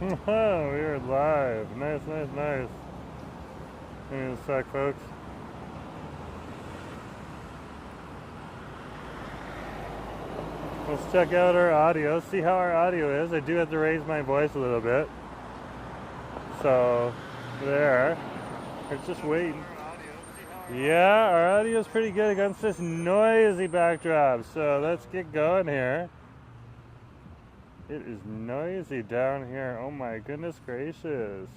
We're live. Nice, nice, nice. Give me a sec, folks. Let's check out our audio, see how our audio is. I do have to raise my voice a little bit. So, there. We're just waiting. Yeah, our audio is pretty good against this noisy backdrop. So, let's get going here. It is noisy down here. Oh my goodness gracious.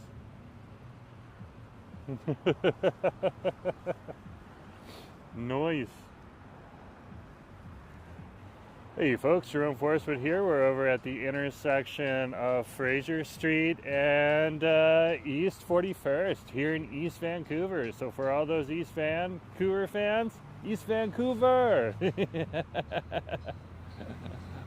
Noise. Hey folks, Jerome Forestwood here. We're over at the intersection of Fraser Street and East 41st here in East Vancouver. So for all those East Vancouver fans, East Vancouver!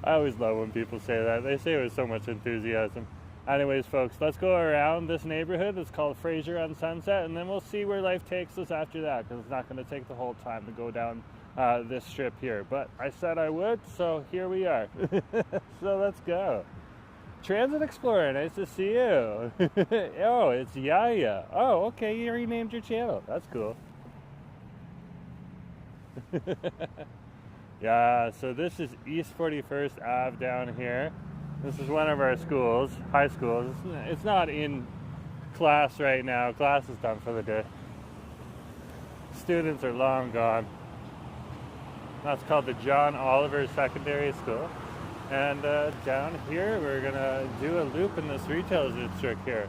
I always love when people say that. They say it with so much enthusiasm. Anyways, folks, let's go around this neighborhood. It's called Fraser on Sunset, and then we'll see where life takes us after that, because it's not going to take the whole time to go down this strip here. But I said I would, so here we are. So let's go. Transit Explorer, nice to see you. Oh, it's Yaya. Oh, okay, you renamed your channel. That's cool. Yeah, so this is East 41st Ave down here. This is one of our schools, high schools. It's not in class right now. Class is done for the day. Students are long gone. That's called the John Oliver Secondary School. And down here, we're gonna do a loop in this retail district here.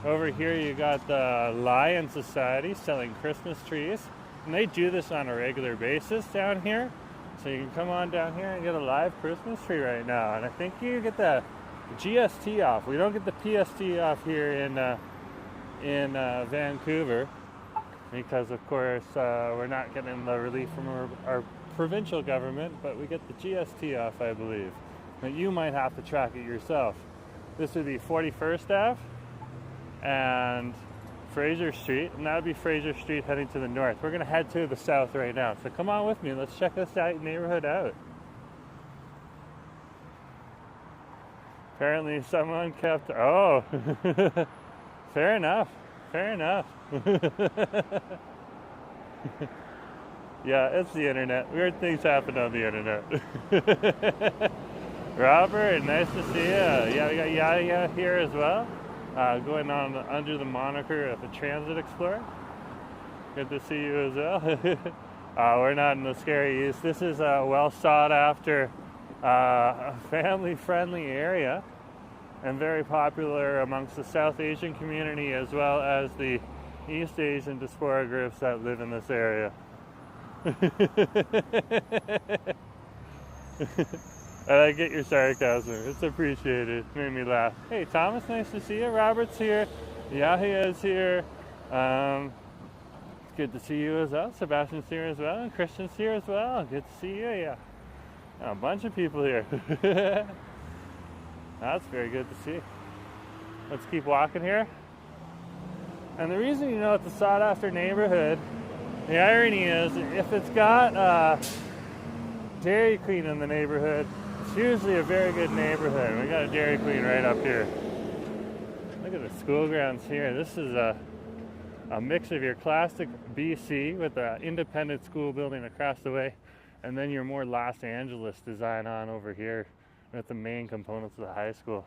Over here, you got the Lion Society selling Christmas trees. And they do this on a regular basis down here. So you can come on down here and get a live Christmas tree right now. And I think you get the GST off. We don't get the PST off here in Vancouver because, of course, we're not getting the relief from our provincial government, but we get the GST off, I believe. But you might have to track it yourself. This would be 41st Ave and Fraser Street, and that would be Fraser Street heading to the north. We're going to head to the south right now, so come on with me. Let's check this neighborhood out. Apparently someone kept... Oh! Fair enough. Fair enough. Yeah, it's the internet. Weird things happen on the internet. Robert, nice to see you. Yeah, we got Yaya here as well. Going on under the moniker of the Transit Explorer. Good to see you as well. We're not in the scary east. This is a well sought after, family-friendly area and very popular amongst the South Asian community as well as the East Asian diaspora groups that live in this area. I get your sarcasm. It's appreciated. It made me laugh. Hey, Thomas, nice to see you. Robert's here. Yahia's here. It's good to see you as well. Sebastian's here as well. And Christian's here as well. Good to see you. Yeah. A bunch of people here. That's very good to see. Let's keep walking here. And the reason you know it's a sought-after neighborhood, the irony is, if it's got Dairy Queen in the neighborhood, it's usually a very good neighborhood. We got a Dairy Queen right up here. Look at the school grounds here. This is a mix of your classic BC with the independent school building across the way, and then your more Los Angeles design on over here with the main components of the high school.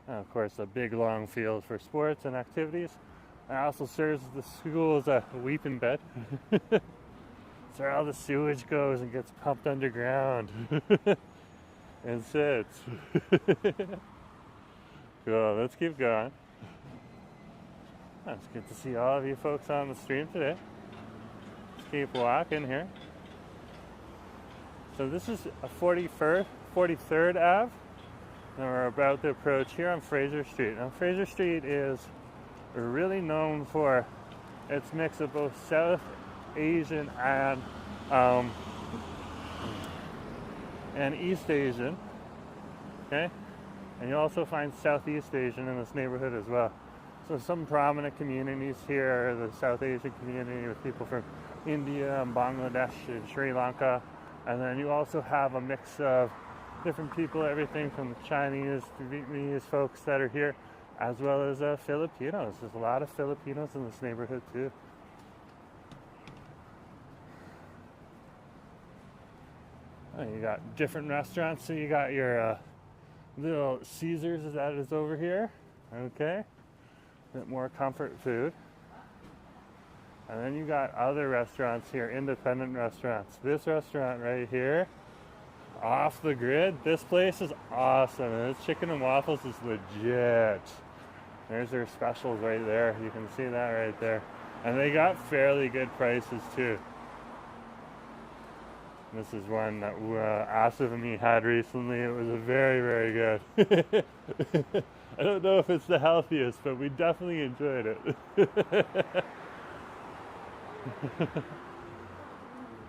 And of course, a big long field for sports and activities. It also serves the school as a weeping bed. It's where all the sewage goes and gets pumped underground and sits. Cool, let's keep going. It's good to see all of you folks on the stream today. Let's keep walking here. So this is a 43rd Ave, and we're about to approach here on Fraser Street. Now Fraser Street is really known for its mix of both South Asian and East Asian. Okay, and you also find Southeast Asian in this neighborhood as well. So some prominent communities here are the South Asian community with people from India and Bangladesh and Sri Lanka, and then you also have a mix of different people, everything from the Chinese to Vietnamese folks that are here, as well as Filipinos. There's a lot of Filipinos in this neighborhood too. Oh, you got different restaurants. So you got your little Caesars that is over here. Okay, a bit more comfort food. And then you got other restaurants here, independent restaurants. This restaurant right here, off the grid. This place is awesome, and this chicken and waffles is legit. There's their specials right there. You can see that right there. And they got fairly good prices too. This is one that Asif and me had recently. It was very, very good. I don't know if it's the healthiest, but we definitely enjoyed it.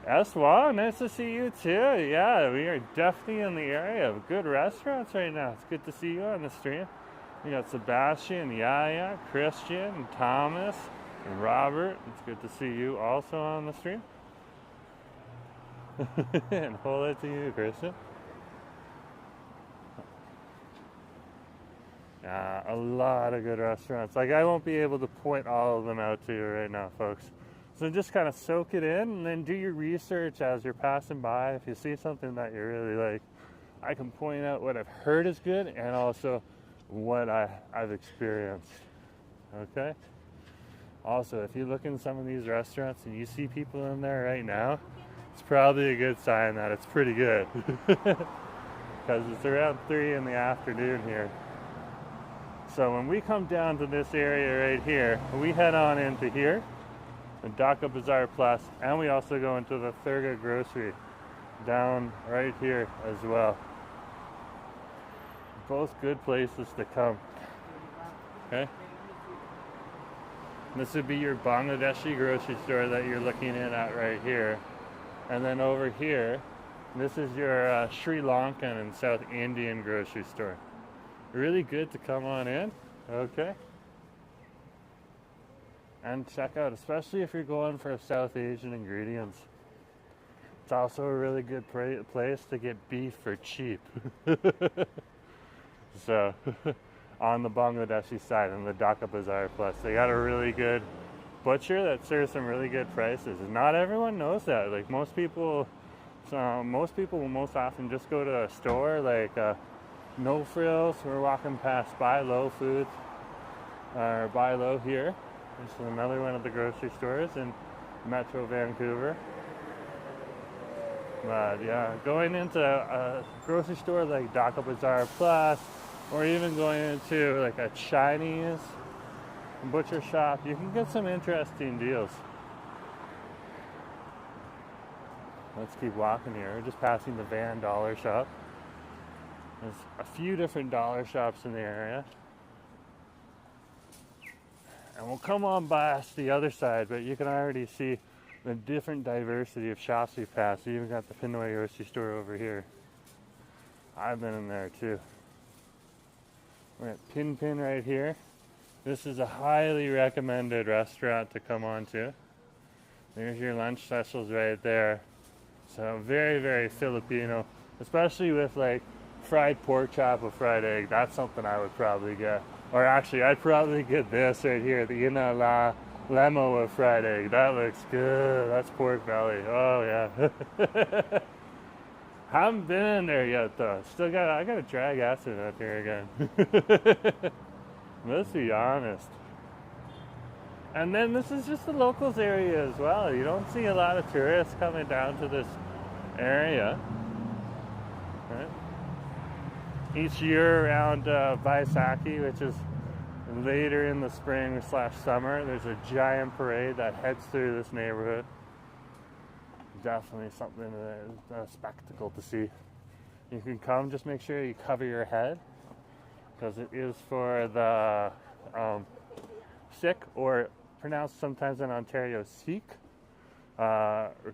Yes, wow, nice to see you too. Yeah, we are definitely in the area of good restaurants right now. It's good to see you on the stream. We got Sebastian, Yaya, Christian, Thomas, and Robert. It's good to see you also on the stream. And hold it to you, Christian. A lot of good restaurants. Like, I won't be able to point all of them out to you right now, folks. So just kind of soak it in and then do your research as you're passing by. If you see something that you really like, I can point out what I've heard is good and also what I've experienced. Okay? Also, if you look in some of these restaurants and you see people in there right now, it's probably a good sign that it's pretty good. Because it's around 3 in the afternoon here. So when we come down to this area right here, we head on into here, the Dhaka Bazaar Plus, and we also go into the Thurga Grocery down right here as well. Both good places to come. Okay? This would be your Bangladeshi grocery store that you're looking at right here. And then over here, this is your Sri Lankan and South Indian grocery store. Really good to come on in, okay? And check out, especially if you're going for South Asian ingredients. It's also a really good place to get beef for cheap. So, on the Bangladeshi side, on the Dhaka Bazaar Plus, they got a really good butcher that serves some really good prices. And not everyone knows that. Like, most people will most often just go to a store like No Frills. We're walking past Buy Low Foods, or Buy Low here. This is another one of the grocery stores in Metro Vancouver. But yeah, going into a grocery store like Dhaka Bazaar Plus, or even going into like a Chinese butcher shop, you can get some interesting deals. Let's keep walking here. We're just passing the Van Dollar Shop. There's a few different dollar shops in the area. And we'll come on past the other side, but you can already see the different diversity of shops we passed. You even got the Pinoy grocery store over here. I've been in there too. We're at Pin Pin right here. This is a highly recommended restaurant to come on to. There's your lunch specials right there. So very, very Filipino, especially with like fried pork chop with fried egg. That's something I would probably get. Or actually, I'd probably get this right here, the Ina La Lemo with fried egg. That looks good. That's pork belly. Oh yeah. Haven't been in there yet though. I gotta drag acid out here again. Let's be honest. And then this is just the locals area as well. You don't see a lot of tourists coming down to this area. Right? Each year around Vaisakhi, which is later in the spring / summer, there's a giant parade that heads through this neighborhood. Definitely something that is a spectacle to see. You can come, just make sure you cover your head, because it is for the Sikh, or pronounced sometimes in Ontario Sikh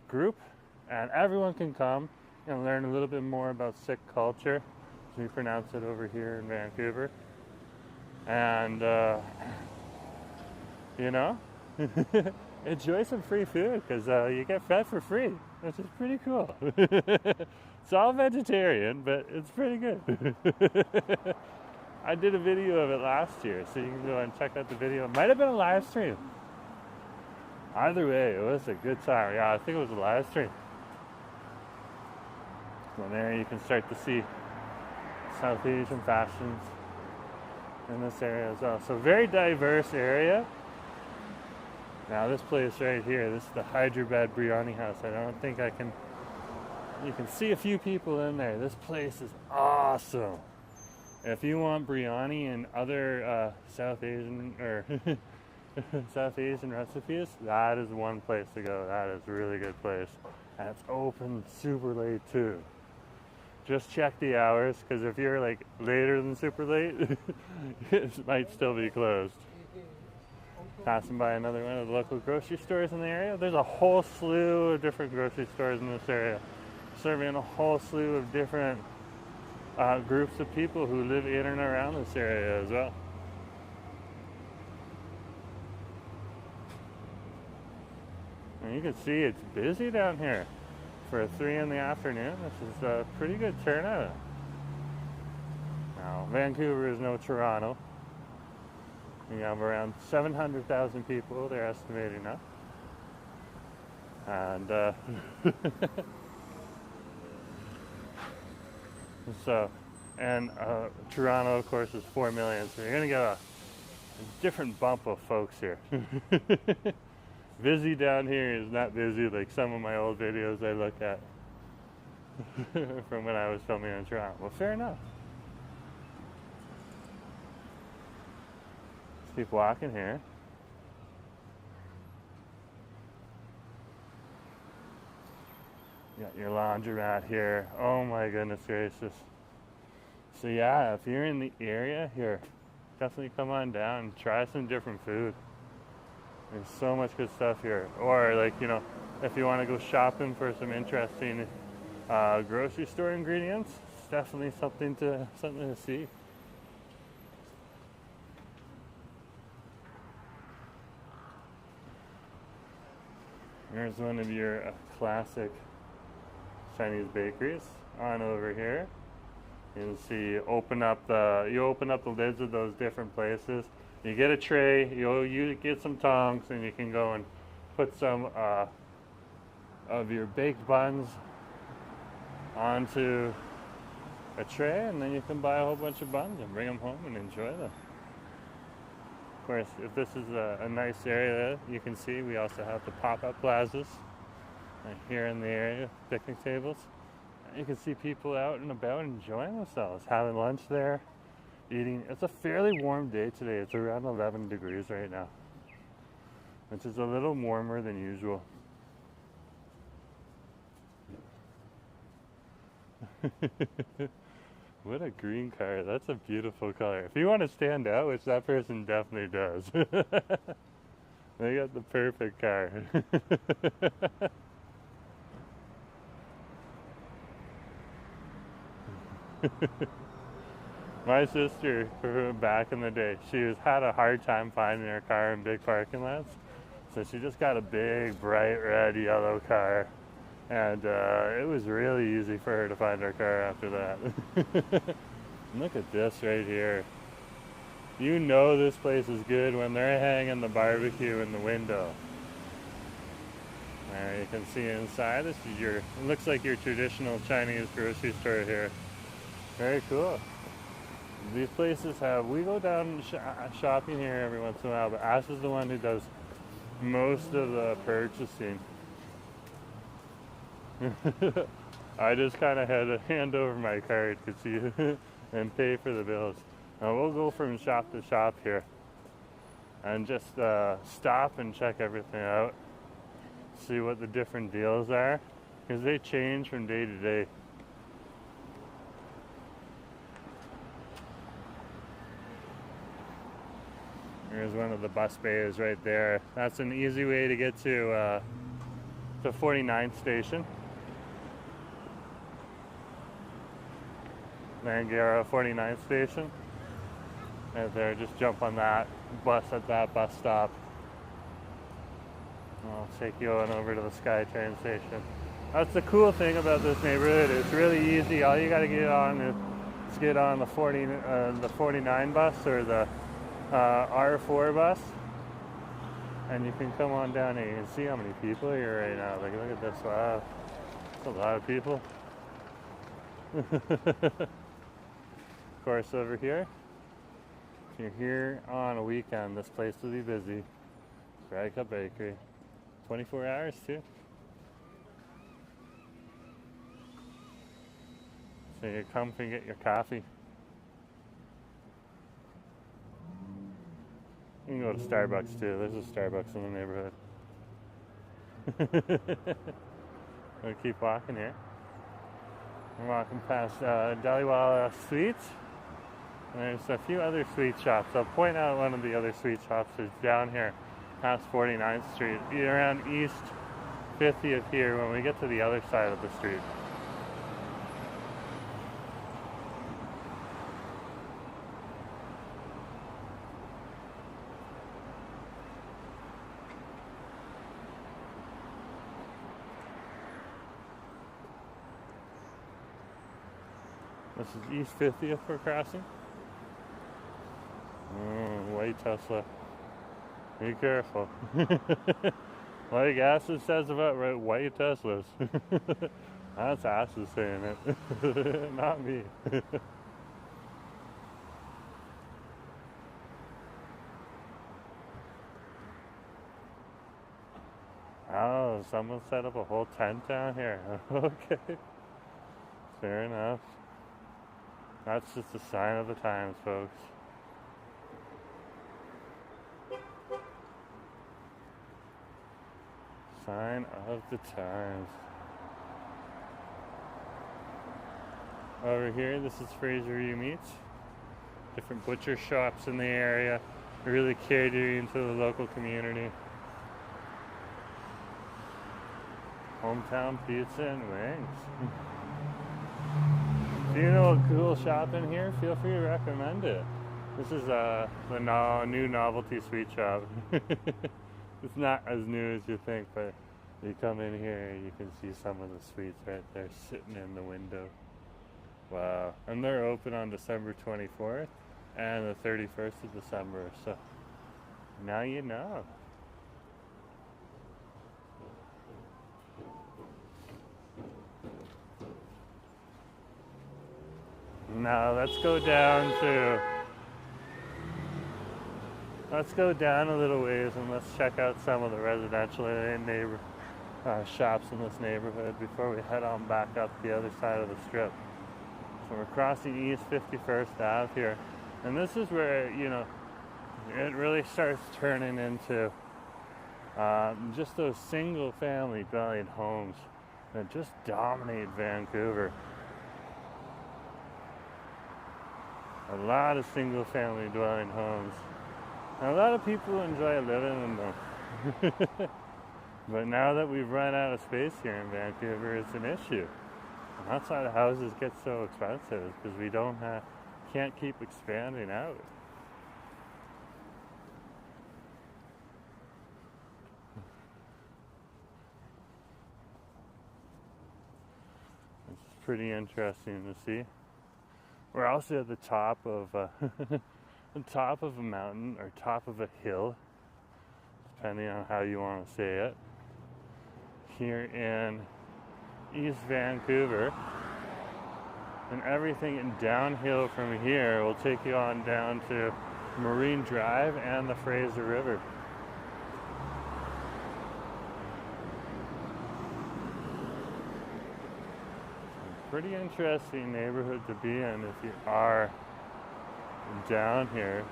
group, and everyone can come and learn a little bit more about Sikh culture, as we pronounce it over here in Vancouver. And you know, enjoy some free food, because you get fed for free. which is pretty cool. It's all vegetarian, but it's pretty good. I did a video of it last year, so you can go and check out the video. It might have been a live stream. Either way, it was a good time. Yeah, I think it was a live stream. So there you can start to see South Asian fashions in this area as well. So very diverse area. Now this place right here, this is the Hyderabad Biryani House. I don't think you can see a few people in there. This place is awesome. If you want biryani and other South Asian or South Asian recipes, that is one place to go. That is a really good place. And it's open super late too. Just check the hours, because if you're like later than super late, it might still be closed. Passing by another one of the local grocery stores in the area. There's a whole slew of different grocery stores in this area, serving a whole slew of different groups of people who live in and around this area as well. And you can see it's busy down here for 3 in the afternoon. This is a pretty good turnout. Now, Vancouver is no Toronto. We have around 700,000 people, they're estimating now. And Toronto, of course, is 4 million, so you're going to get a different bump of folks here. Busy down here is not busy like some of my old videos I look at from when I was filming in Toronto. Well, fair enough. Let's keep walking here. You got your laundromat here. Oh my goodness gracious. So yeah, if you're in the area here, definitely come on down and try some different food. There's so much good stuff here. Or like, you know, if you want to go shopping for some interesting grocery store ingredients, it's definitely something to see. Here's one of your classic Chinese bakeries. On over here, you'll see you open up the lids of those different places. You get a tray, you get some tongs, and you can go and put some of your baked buns onto a tray, and then you can buy a whole bunch of buns and bring them home and enjoy them. Of course, if this is a nice area, you can see we also have the pop-up plazas here in the area, picnic tables. And you can see people out and about enjoying themselves, having lunch there, eating. It's a fairly warm day today. It's around 11 degrees right now, which is a little warmer than usual. What a green car. That's a beautiful color. If you want to stand out, which that person definitely does, they got the perfect car. My sister, back in the day, she had a hard time finding her car in big parking lots. So she just got a big, bright red, yellow car. And it was really easy for her to find her car after that. Look at this right here. You know this place is good when they're hanging the barbecue in the window. There you can see inside. This is it looks like your traditional Chinese grocery store here. Very cool. These places we go down shopping here every once in a while, but Ash is the one who does most of the purchasing. I just kind of had to hand over my card and pay for the bills. Now we'll go from shop to shop here and just stop and check everything out, see what the different deals are, because they change from day to day. Here's one of the bus bays right there. That's an easy way to get to 49th station. Mangara 49th station. Right there, just jump on that bus at that bus stop. I'll take you on over to the SkyTrain station. That's the cool thing about this neighborhood. It's really easy. All you got to get on is get on the 49 bus or the R4 bus, and you can come on down here. You can see how many people are here right now. Like, look at this. Wow, that's a lot of people. Of course, over here, if you're here on a weekend, this place will be busy. Radical Bakery, 24 hours too. So you come and get your coffee. You can go to Starbucks too. There's a Starbucks in the neighborhood. We'll keep walking here. We're walking past Daliwala Sweets. And there's a few other sweet shops. I'll point out one of the other sweet shops is down here past 49th Street, around East 50th here when we get to the other side of the street. This is East 50th we're crossing. White Tesla. Be careful. Like Acid says about white Teslas. That's Acid saying it. Not me. Oh, someone set up a whole tent down here. Okay. Fair enough. That's just a sign of the times, folks. Sign of the times. Over here, this is Fraser Meats. Different butcher shops in the area. Really catering to the local community. Hometown pizza and wings. If you know a cool shop in here, feel free to recommend it. This is the new novelty sweet shop. It's not as new as you think, but you come in here, you can see some of the sweets right there sitting in the window. Wow. And they're open on December 24th and the 31st of December, so now you know. Now let's go down a little ways and let's check out some of the residential shops in this neighborhood before we head on back up the other side of the strip. So we're crossing East 51st Ave here, and this is where, it really starts turning into just those single family dwelling homes that just dominate Vancouver. A lot of single family dwelling homes. And a lot of people enjoy living in them. But now that we've run out of space here in Vancouver, it's an issue. And that's why the houses get so expensive, because we can't keep expanding out. It's pretty interesting to see. We're also at the top of the top of a mountain or top of a hill, depending on how you want to say it, here in East Vancouver. And everything downhill from here will take you on down to Marine Drive and the Fraser River. Pretty interesting neighborhood to be in if you are down here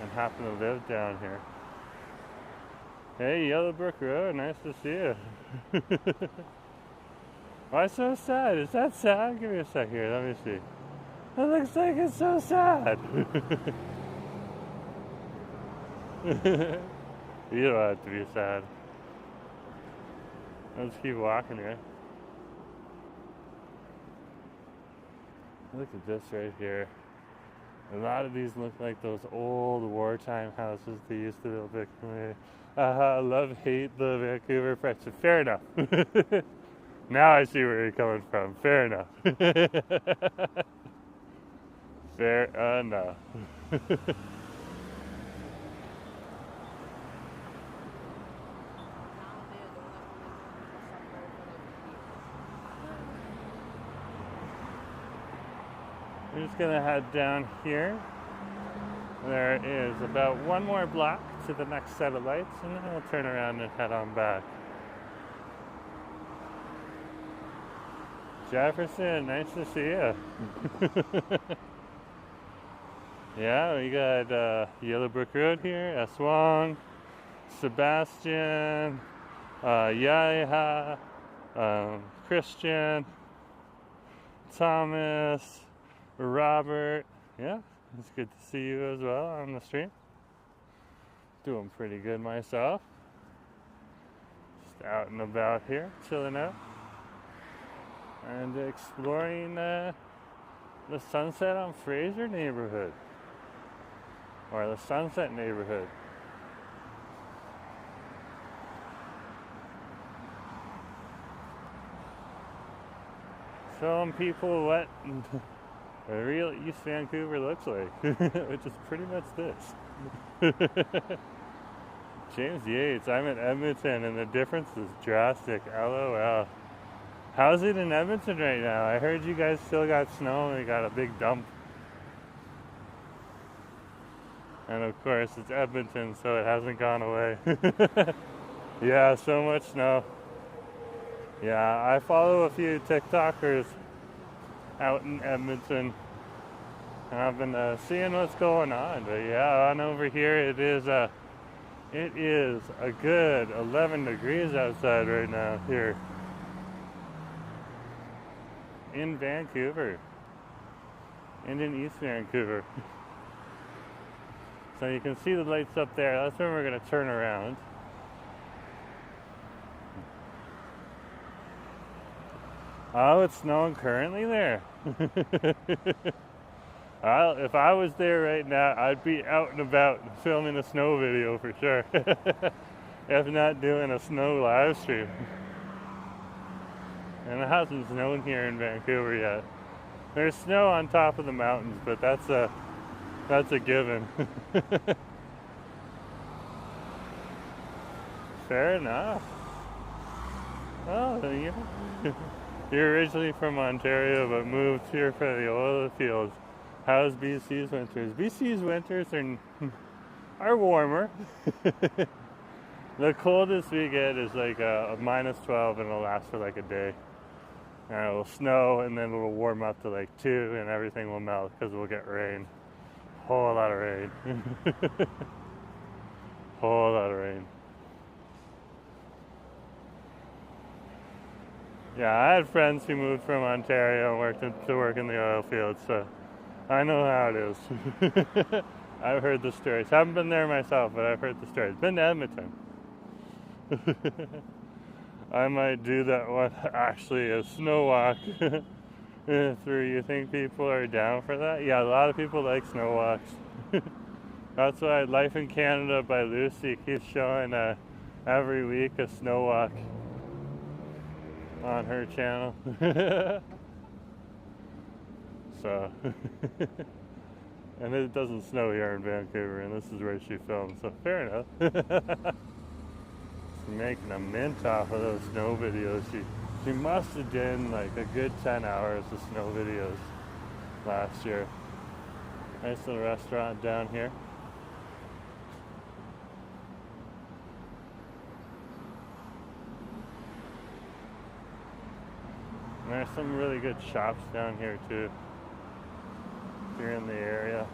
and happen to live down here. Hey, Yellowbrook Road, nice to see you. Why so sad? Is that sad? Give me a sec here, let me see. It looks like it's so sad. You don't have to be sad. Let's keep walking here. Look at this right here. A lot of these look like those old wartime houses they used to build back in the day. Love, hate the Vancouver French. Fair enough. Now I see where you're coming from. Fair enough. Fair enough. We're just gonna head down here. There is about one more block to the next set of lights, and then we'll turn around and head on back. Jefferson, nice to see you. Yeah, we got Yellowbrook Road here, Aswang, Sebastian, Yaya, Christian, Thomas, Robert. Yeah, it's good to see you as well on the stream. Doing pretty good myself. Just out and about here, chilling out. And exploring the Sunset on Fraser neighborhood. Or the Sunset neighborhood. Showing people what a real East Vancouver looks like, which is pretty much this. James Yates, I'm in Edmonton and the difference is drastic, LOL. How's it in Edmonton right now? I heard you guys still got snow and we got a big dump. And of course it's Edmonton, so it hasn't gone away. Yeah, so much snow. Yeah, I follow a few TikTokers out in Edmonton. And I've been seeing what's going on. But yeah, on over here it is a good 11 degrees outside right now here in Vancouver and in East Vancouver. So you can see the lights up there. That's where we're going to turn around. Oh, it's snowing currently there. If I was there right now, I'd be out and about filming a snow video for sure. If not doing a snow live stream. And it hasn't snowed here in Vancouver yet. There's snow on top of the mountains, but that's a given. Fair enough. Oh, you know, you're originally from Ontario, but moved here for the oil fields. How's BC's winters? BC's winters are warmer. The coldest we get is like a -12, and it'll last for like a day. And it'll snow, and then it'll warm up to like 2, and everything will melt because we'll get rain. Whole lot of rain. Whole lot of rain. Yeah, I had friends who moved from Ontario and to work in the oil fields, so I know how it is. I've heard the stories. Haven't been there myself, but I've heard the stories. Been to Edmonton. I might do that one, actually, a snow walk through. You think people are down for that? Yeah, a lot of people like snow walks. That's why Life in Canada by Lucy keeps showing every week a snow walk on her channel. So, and it doesn't snow here in Vancouver, and this is where she filmed, so fair enough. She's making a mint off of those snow videos. She must have done like a good 10 hours of snow videos last year. Nice little restaurant down here. And there's some really good shops down here too, if you're in the area.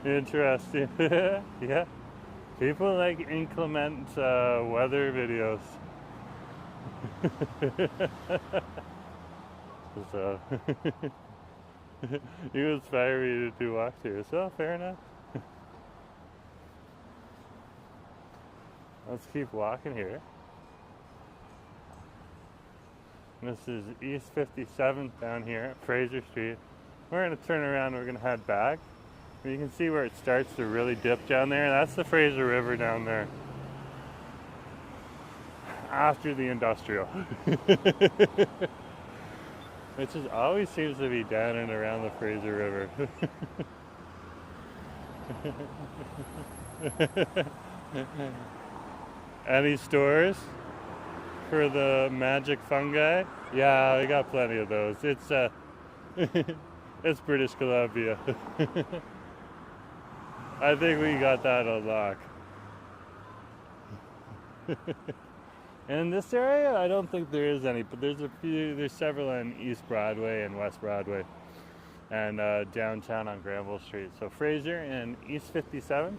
Interesting. Yeah. People like inclement weather videos. So, you inspire me to walk here, so fair enough. Let's keep walking here. This is East 57th down here at Fraser Street. We're going to turn around and we're going to head back. And you can see where it starts to really dip down there. That's the Fraser River down there. after the industrial. Which is always seems to be down and around the Fraser River. Any stores for the magic fungi? Yeah, we got plenty of those. It's it's British Columbia. I think we got that on lock. And in this area, I don't think there is any, but there's several on East Broadway and West Broadway, and downtown on Granville Street. So Fraser and East 57.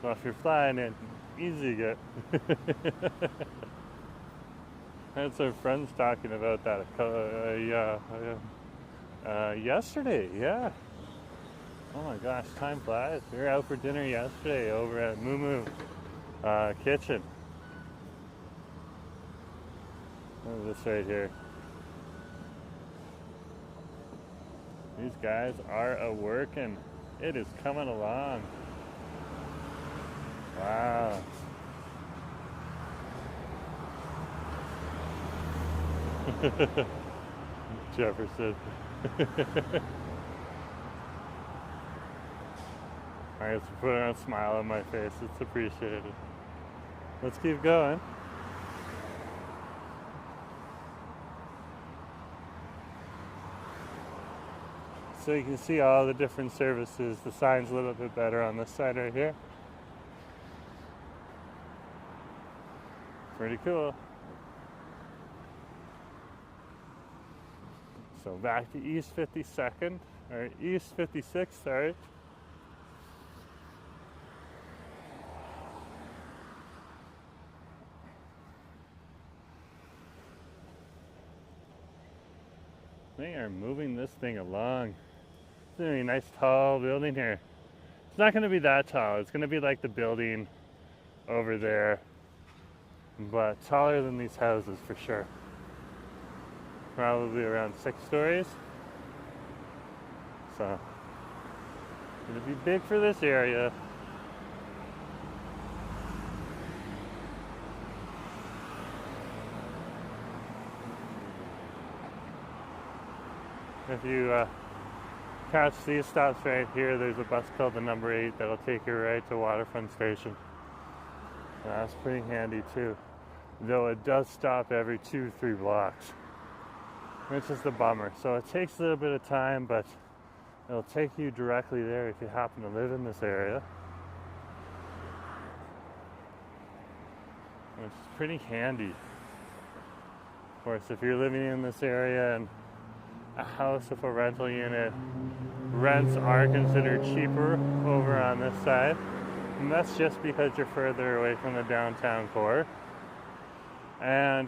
So if you're flying in, easy to get. I had some friends talking about that yesterday. Yeah. Oh my gosh, time flies. We were out for dinner yesterday over at Moo Moo Kitchen. Look at this right here. These guys are a-working. It is coming along. Wow. Jefferson. I guess we're putting a smile on my face. It's appreciated. Let's keep going. So you can see all the different services. The sign's a little bit better on this side right here. Pretty cool. So back to East 52nd, or East 56th, sorry. They are moving this thing along. It's a really nice tall building here. It's not going to be that tall. It's going to be like the building over there, but taller than these houses for sure. Probably around 6 stories. So, it'll be big for this area. If you catch these stops right here, there's a bus called the number 8 that'll take you right to Waterfront Station. And that's pretty handy too. Though it does stop every 2-3 blocks. Which is the bummer. So it takes a little bit of time, but it'll take you directly there if you happen to live in this area. Which is pretty handy. Of course, if you're living in this area and a house with a rental unit, rents are considered cheaper over on this side. And that's just because you're further away from the downtown core. And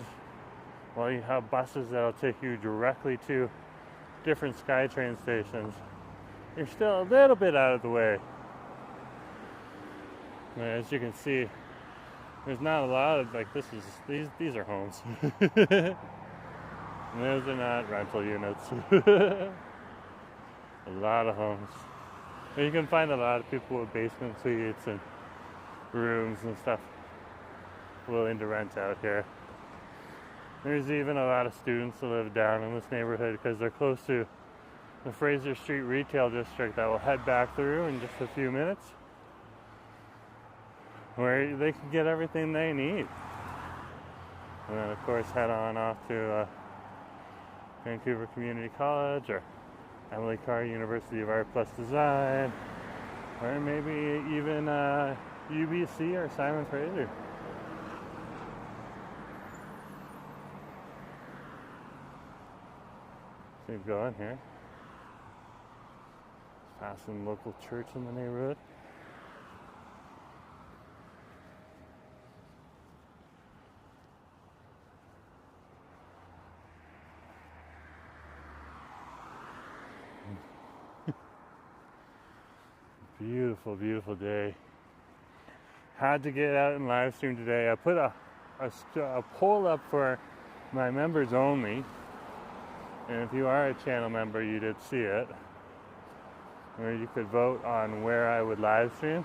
well, you have buses that'll take you directly to different SkyTrain stations. You're still a little bit out of the way. As you can see, there's not a lot of, like, these are homes. Those are not rental units. A lot of homes. You can find a lot of people with basement suites and rooms and stuff willing to rent out here. There's even a lot of students that live down in this neighborhood because they're close to the Fraser Street Retail District that we'll head back through in just a few minutes, where they can get everything they need. And then of course head on off to Vancouver Community College or Emily Carr University of Art Plus Design, or maybe even UBC or Simon Fraser. Keep going here. Passing local church in the neighborhood. Beautiful, beautiful day. Had to get out and live stream today. I put a poll up for my members only. And if you are a channel member, you did see it, where you could vote on where I would live stream.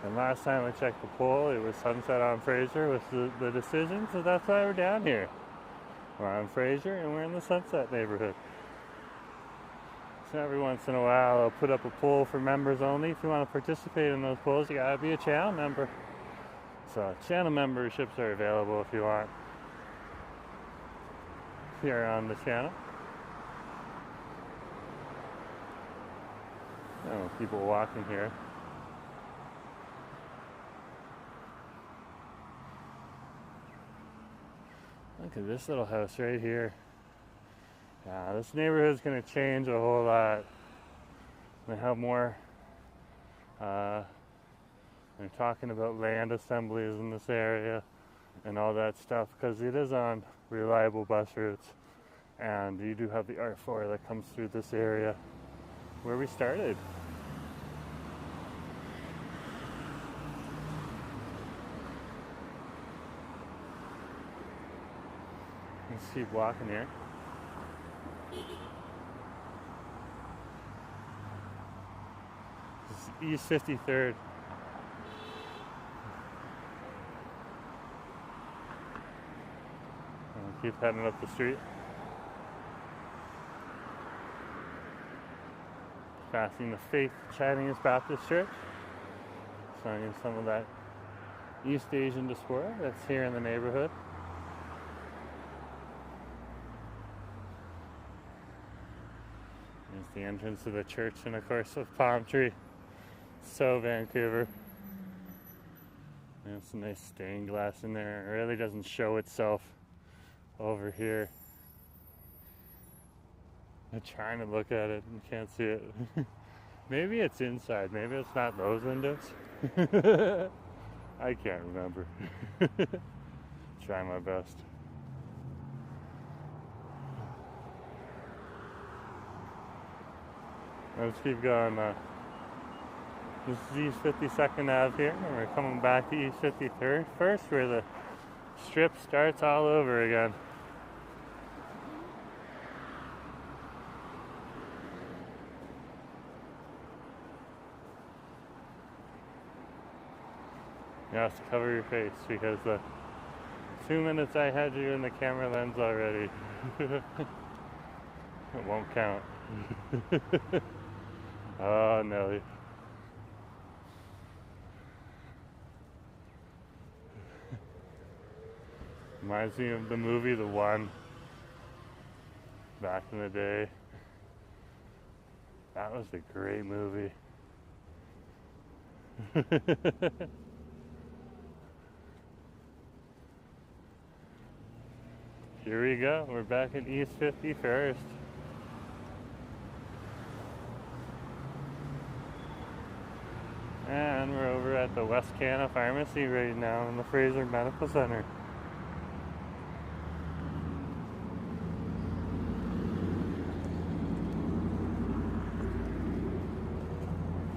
And last time I checked the poll, it was sunset on Fraser with the decision, so that's why we're down here. We're on Fraser and we're in the Sunset neighborhood. So every once in a while I'll put up a poll for members only. If you want to participate in those polls, you gotta be a channel member. So channel memberships are available if you want here on the channel. Oh, people walking here. Look at this little house right here. Yeah, this neighborhood's going to change a whole lot. They have more, they're talking about land assemblies in this area and all that stuff because it is on reliable bus routes. And you do have the R4 that comes through this area where we started. Let's keep walking here. This is East 53rd. I'll keep heading up the street. Passing the Faith Chinese Baptist Church. Showing you some of that East Asian diaspora that's here in the neighborhood. There's the entrance to the church and of course the palm tree. So Vancouver. There's some nice stained glass in there. It really doesn't show itself over here. I'm trying to look at it and can't see it. Maybe it's inside. Maybe it's not those windows. I can't remember. Try my best. Let's keep going. This is East 52nd Ave here, and we're coming back to East 53rd first, where the strip starts all over again. You have to cover your face because the 2 minutes I had you in the camera lens already, it won't count. Oh, Nelly. Reminds me of the movie The One, back in the day. That was a great movie. Here we go, we're back in East 51st. And we're over at the West Canada Pharmacy right now in the Fraser Medical Center.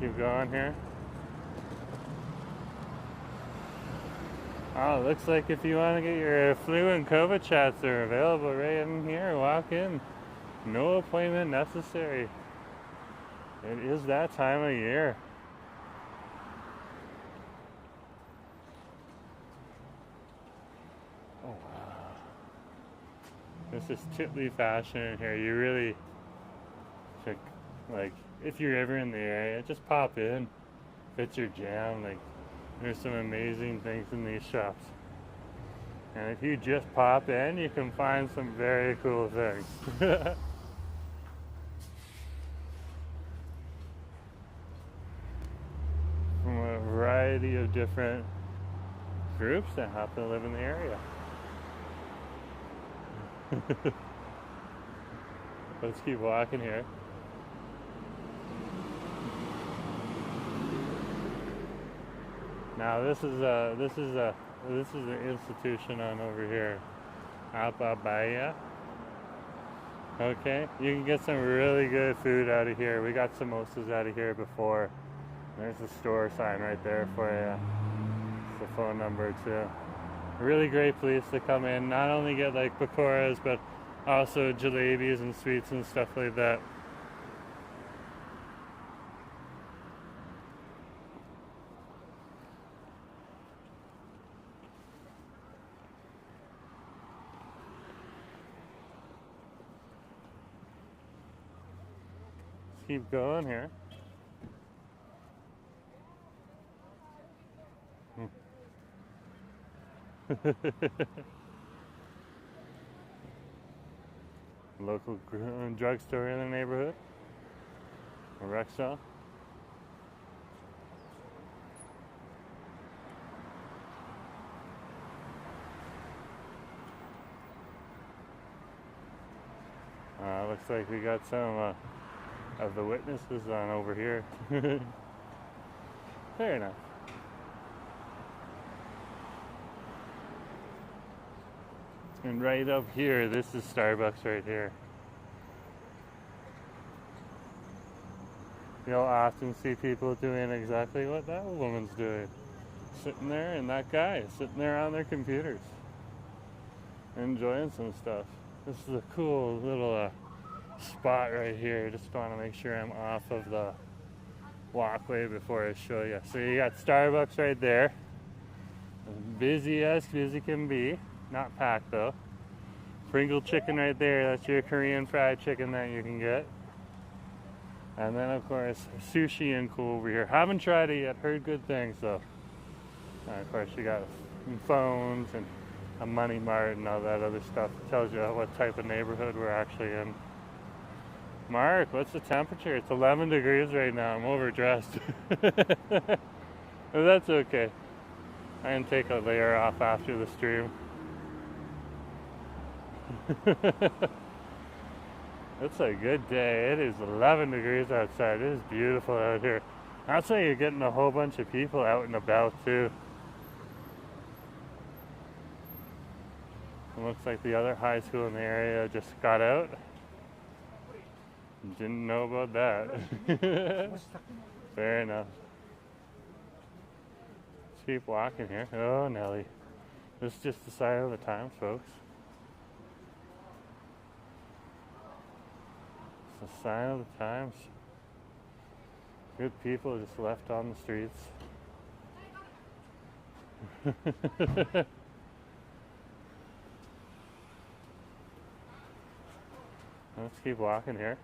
Keep going here. Oh, looks like if you want to get your flu and COVID shots, they're available right in here. Walk in. No appointment necessary. It is that time of year. Oh, wow. This is Titley fashion in here. You really should, like, if you're ever in the area, just pop in. If it's your jam, like, there's some amazing things in these shops. And if you just pop in, you can find some very cool things. From a variety of different groups that happen to live in the area. Let's keep walking here. Now this is an institution on over here, Apabaya. Okay, you can get some really good food out of here. We got samosas out of here before. There's the store sign right there for you. It's the phone number too. A really great place to come in. Not only get like pakoras, but also jalebis and sweets and stuff like that. keep going here. Local drugstore in the neighborhood. A Rexall. Looks like we got some of the witnesses on over here. Fair enough. And right up here, this is Starbucks right here. You'll often see people doing exactly what that woman's doing. Sitting there, and that guy is sitting there on their computers. Enjoying some stuff. This is a cool little spot right here. Just want to make sure I'm off of the walkway before I show you. So you got Starbucks right there. As busy as busy can be. Not packed though. Pringle chicken right there. That's your Korean fried chicken that you can get. And then of course sushi and cool over here. Haven't tried it yet. Heard good things though. And of course you got phones and a money mart and all that other stuff. It tells you what type of neighborhood we're actually in. Mark, what's the temperature? It's 11 degrees right now. I'm overdressed. But that's okay. I can take a layer off after the stream. It's a good day. It is 11 degrees outside. It is beautiful out here. That's why you're getting a whole bunch of people out and about too. It looks like the other high school in the area just got out. Didn't know about that. Fair enough. Let's keep walking here. Oh, Nelly. This is just the sign of the times, folks. It's a sign of the times. Good people just left on the streets. Let's keep walking here.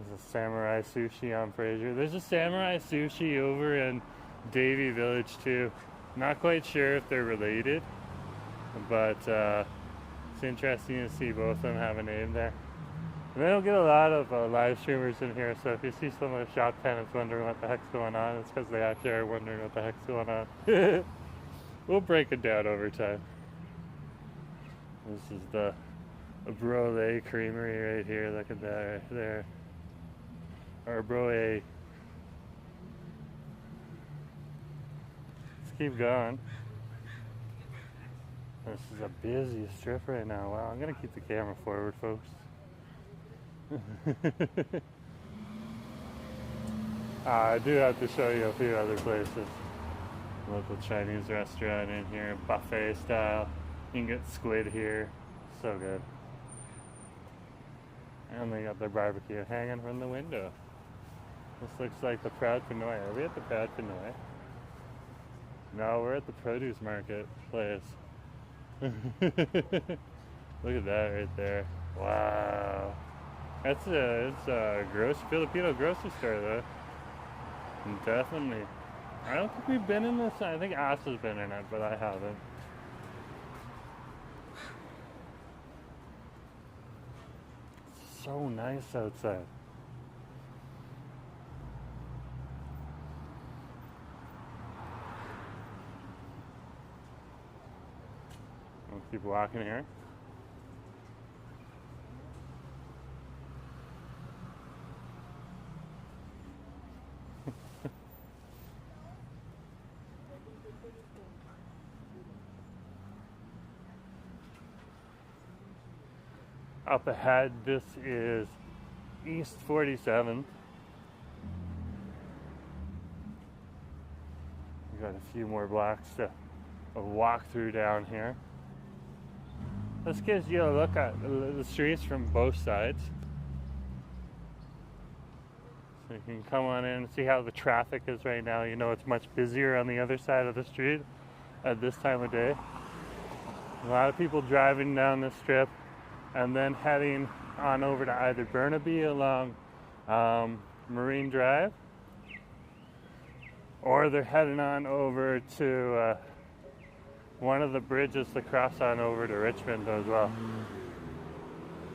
There's a Samurai Sushi on Fraser. There's a Samurai Sushi over in Davie Village too. Not quite sure if they're related, but it's interesting to see both of them have a name there. And they don't get a lot of live streamers in here, so if you see some of the shop tenants wondering what the heck's going on, it's because they actually are wondering what the heck's going on. We'll break it down over time. This is the Broe Creamery right here. Look at that right there. Or Broe. Let's keep going. This is a busy strip right now. Wow, I'm going to keep the camera forward, folks. I do have to show you a few other places. Local Chinese restaurant in here, buffet style. You can get squid here. So good. And they got their barbecue hanging from the window. This looks like the Proud Pinoy. Are we at the Proud Pinoy? No, we're at the produce market place. Look at that right there. Wow. It's a Filipino grocery store though. Definitely. I don't think we've been in this. I think Ash has been in it, but I haven't. It's so nice outside. We'll keep walking here. Up ahead, this is East 47th. We've got a few more blocks to walk through down here. This gives you a look at the streets from both sides. So you can come on in and see how the traffic is right now. You know it's much busier on the other side of the street at this time of day. A lot of people driving down this strip and then heading on over to either Burnaby along Marine Drive, or they're heading on over to one of the bridges to cross on over to Richmond as well.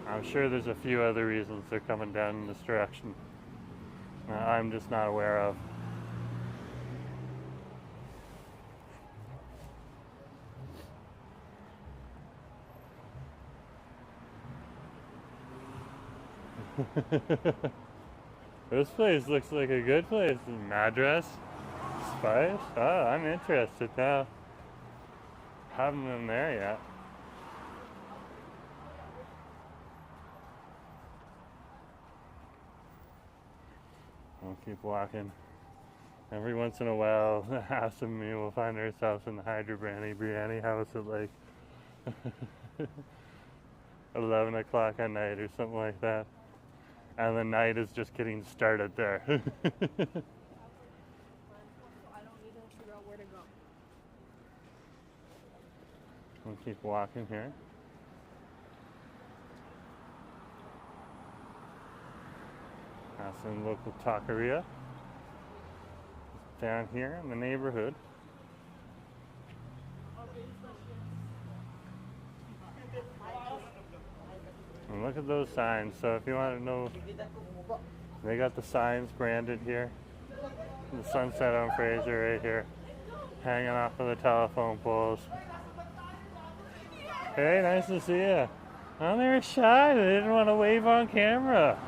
I'm sure there's a few other reasons they're coming down in this direction I'm just not aware of. This place looks like a good place. Madras, Spice. Oh, I'm interested now. Haven't been there yet. We'll keep walking. Every once in a while, House and me will find ourselves in the Hydra Biryani house at like 11 o'clock at night or something like that. And the night is just getting started there. I don't need to figure out where to go. We'll keep walking here. That's some local taqueria down here in the neighborhood. And look at those signs. So if you want to know, they got the signs branded here. The sunset on Fraser right here, hanging off of the telephone poles. Hey, nice to see you. Oh, they were shy. They didn't want to wave on camera.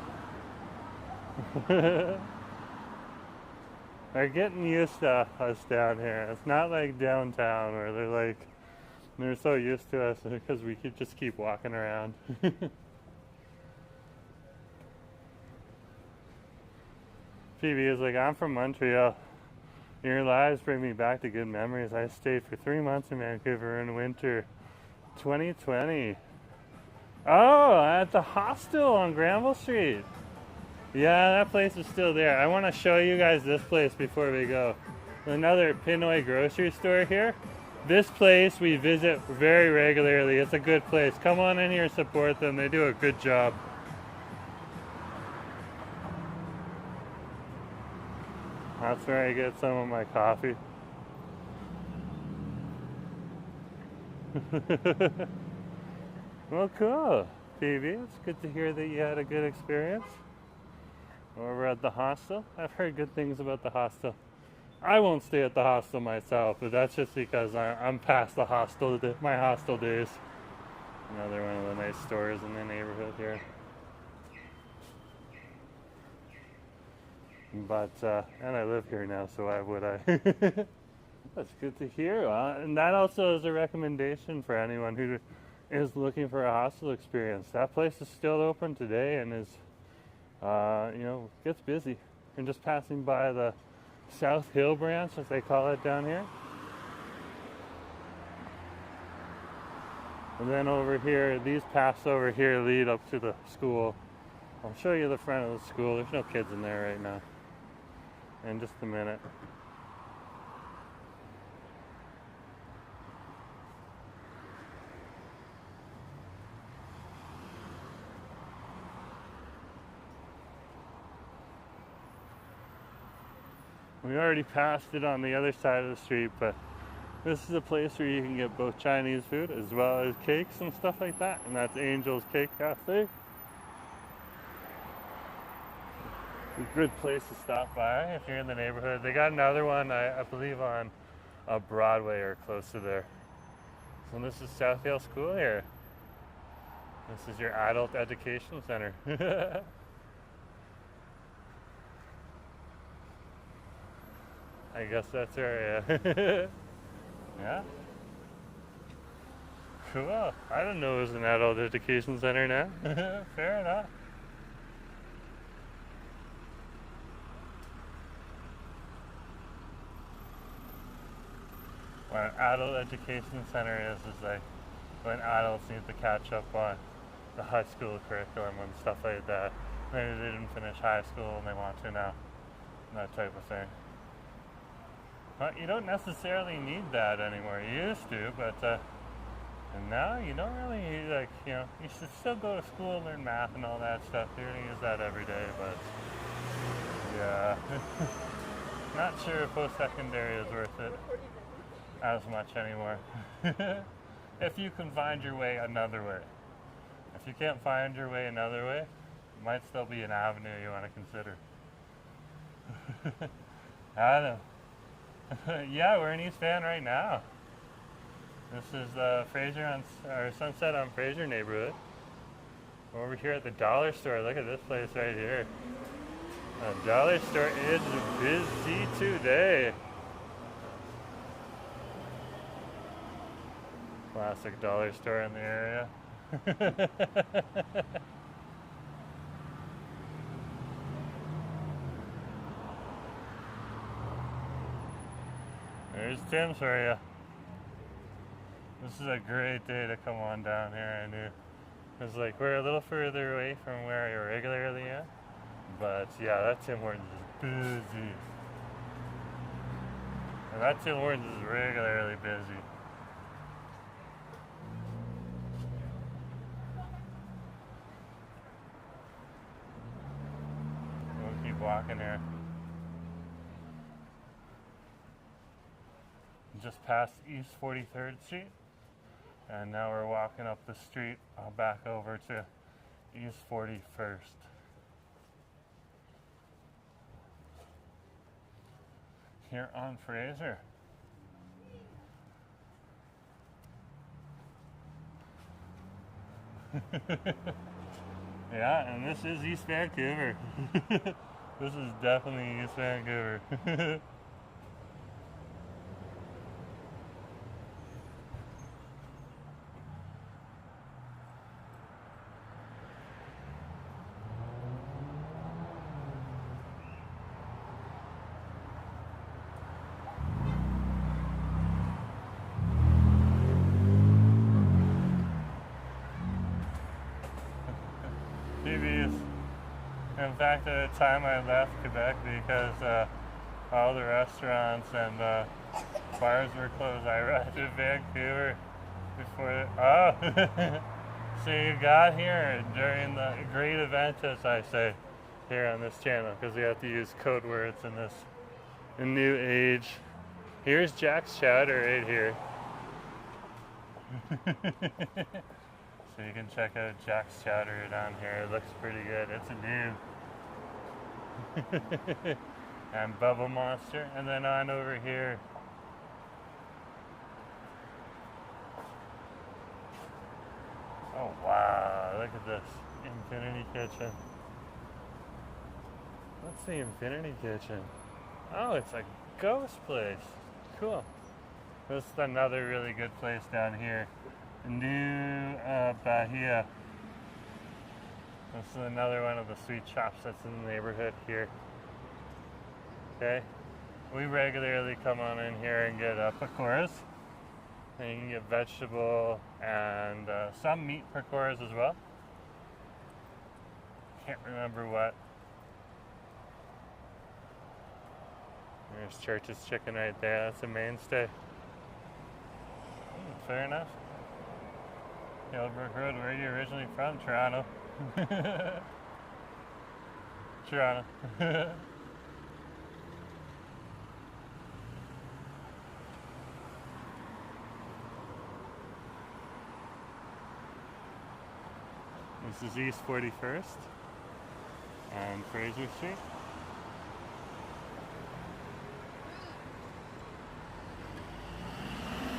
They're getting used to us down here. It's not like downtown where they're so used to us because we could just keep walking around. Phoebe is like, I'm from Montreal. Your lives bring me back to good memories. I stayed for 3 months in Vancouver in winter 2020. Oh, at the hostel on Granville Street. Yeah, that place is still there. I want to show you guys this place before we go. Another Pinoy grocery store here. This place we visit very regularly. It's a good place. Come on in here and support them. They do a good job. That's where I get some of my coffee. Well, cool. Phoebe, it's good to hear that you had a good experience over at the hostel. I've heard good things about the hostel. I won't stay at the hostel myself, but that's just because I'm past the hostel, my hostel days. Another one of the nice stores in the neighborhood here. But, and I live here now, so why would I? That's good to hear. And that also is a recommendation for anyone who is looking for a hostel experience. That place is still open today and is, gets busy. And just passing by the South Hill branch, as they call it down here. And then over here, these paths over here lead up to the school. I'll show you the front of the school. There's no kids in there right now. In just a minute. We already passed it on the other side of the street, but this is a place where you can get both Chinese food as well as cakes and stuff like that, and that's Angel's Cake Cafe. A good place to stop by if you're in the neighborhood. They got another one, I believe, on Broadway or close to there. So this is South Hill School here. This is your adult education center. I guess that's her, yeah. Yeah. Cool. I didn't know it was an adult education center now. Fair enough. What an adult education center is like when adults need to catch up on the high school curriculum and stuff like that. Maybe they didn't finish high school and they want to now. That type of thing. But you don't necessarily need that anymore. You used to, but And now you don't really, like, you know, you should still go to school, learn math and all that stuff. You're gonna use that every day, but yeah. Not sure if post-secondary is worth it as much anymore. If you can find your way another way. If you can't find your way another way, it might still be an avenue you want to consider. I don't know. Yeah, we're in East Van right now. This is Fraser or Sunset on Fraser neighborhood. We're over here at the dollar store. Look at this place right here. The dollar store is busy today. Classic dollar store in the area. There's Tim's for you. This is a great day to come on down here, I knew. It's like we're a little further away from where I regularly am. But yeah, that Tim Hortons is busy. And that Tim Hortons is regularly busy. We'll keep walking here. Just past East 43rd Street. And now we're walking up the street back over to East 41st. Here on Fraser. Yeah, and this is East Vancouver. This is definitely East Vancouver. In fact, at the time I left Quebec because all the restaurants and bars were closed, I arrived in Vancouver before. So you got here during the great event, as I say, here on this channel, because we have to use code words in this new age. Here's Jack's Chowder right here. So you can check out Jack's Chowder down here. It looks pretty good. It's a new. And Bubble Monster. And then on over here. Oh wow, look at this. Infinity Kitchen. What's the Infinity Kitchen? Oh, it's a ghost place. Cool. This is another really good place down here. New Bahia. This is another one of the sweet shops that's in the neighborhood here. Okay, we regularly come on in here and get pakoras. And you can get vegetable and some meat pakoras as well. Can't remember what. There's Church's Chicken right there. That's a mainstay. Fair enough. Hillbrook Road, where are you originally from? Toronto. Toronto. This is East 41st and Fraser Street.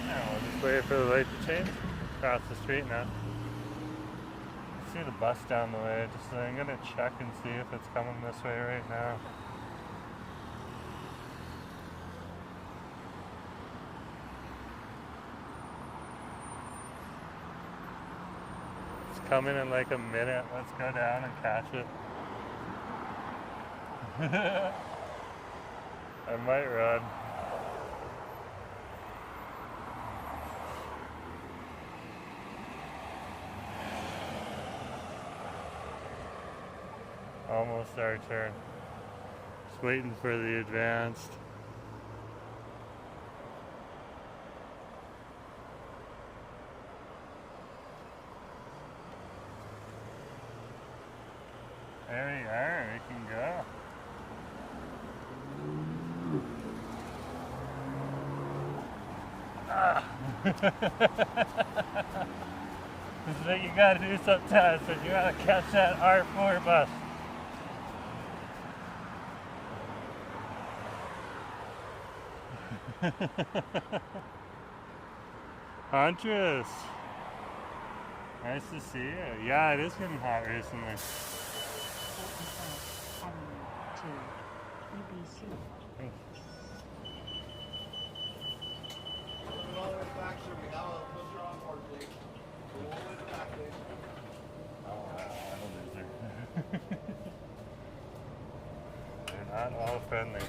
Now we'll just wait for the light to change. Across the street now. I see the bus down the way. Just I'm gonna check and see if it's coming this way right now. It's coming in like a minute. Let's go down and catch it. I might run. Almost our turn. Just waiting for the advanced. Ah. This is what you gotta do sometimes when you gotta catch that R4 bus. Huntress, nice to see you. Yeah, it is getting hot recently. They're not all friendly.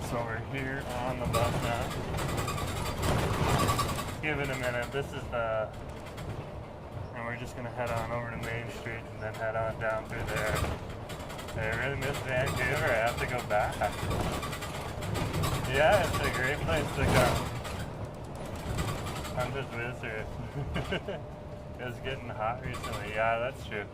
So we're here on the bus now. Give it a minute. This is the, and we're just gonna head on over to Main Street and then head on down through there. I really miss Vancouver. I have to go back. Yeah, it's a great place to go. I'm just visiting. It's getting hot recently. Yeah, that's true.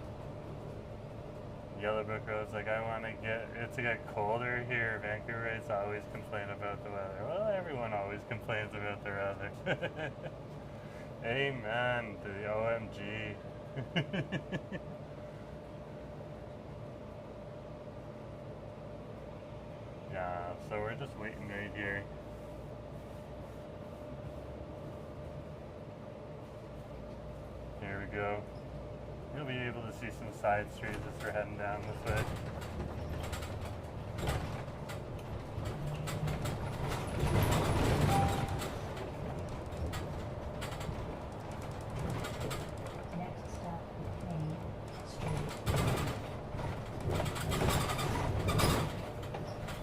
Yellowbrook Road's like, I want to get it to get colder here. Vancouverites always complain about the weather. Well, everyone always complains about the weather. Amen to the OMG. Yeah, so we're just waiting right here. Here we go. You'll be able to see some side streets as we're heading down this way. Next stop, Main Street.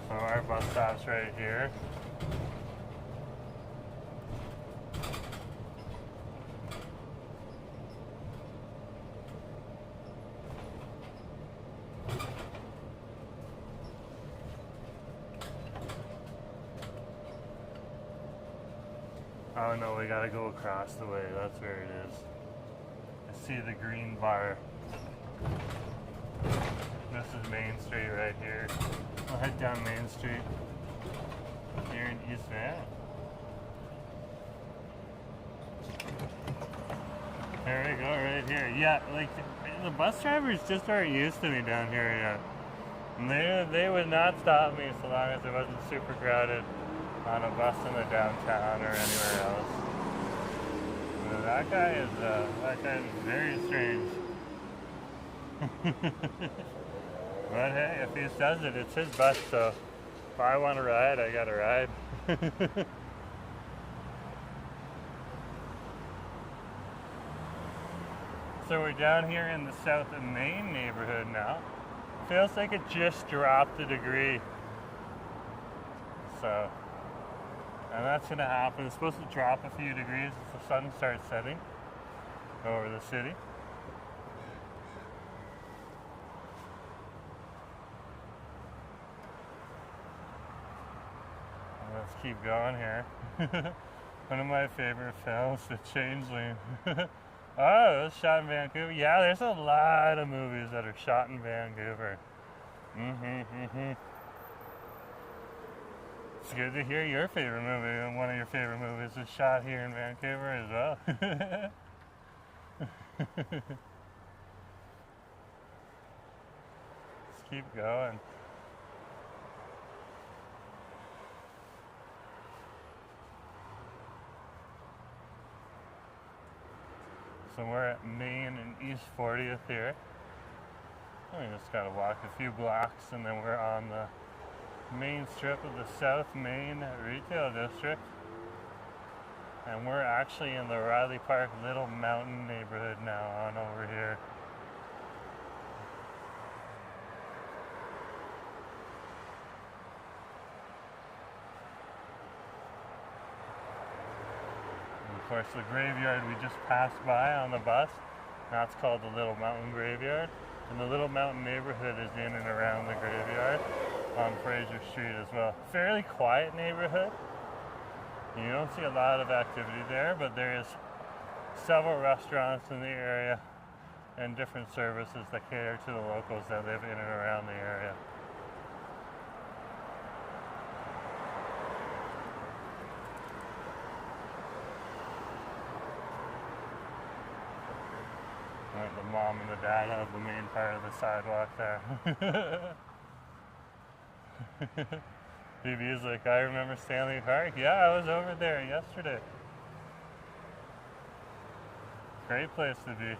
So our bus stop's right here. Oh no, we gotta go across the way. That's where it is. I see the green bar. This is Main Street right here. We'll head down Main Street here in East Van. There we go, right here. Yeah, like the bus drivers just aren't used to me down here yet. And they would not stop me so long as it wasn't super crowded on a bus in the downtown or anywhere else. But that guy is very strange. But hey, if he says it, it's his bus, so if I want to ride, I gotta ride. So we're down here in the South of Main neighborhood now. Feels like it just dropped a degree. So, and that's gonna happen. It's supposed to drop a few degrees as the sun starts setting over the city. Let's keep going here. One of my favorite films, The Changeling. Oh, it was shot in Vancouver. Yeah, there's a lot of movies that are shot in Vancouver. It's good to hear your favorite movie, and one of your favorite movies was shot here in Vancouver as well. Let's keep going. So we're at Main and East 40th here. We just gotta walk a few blocks and then we're on the main strip of the South Main Retail District. And we're actually in the Riley Park Little Mountain neighborhood now on over here. Of course, the graveyard we just passed by on the bus, that's called the Little Mountain Graveyard. And the Little Mountain neighborhood is in and around the graveyard on Fraser Street as well. Fairly quiet neighborhood. You don't see a lot of activity there, but there is several restaurants in the area and different services that cater to the locals that live in and around the area. Right, the mom and the dad have the main part of the sidewalk there. BB's like, I remember Stanley Park. Yeah, I was over there yesterday. Great place to be.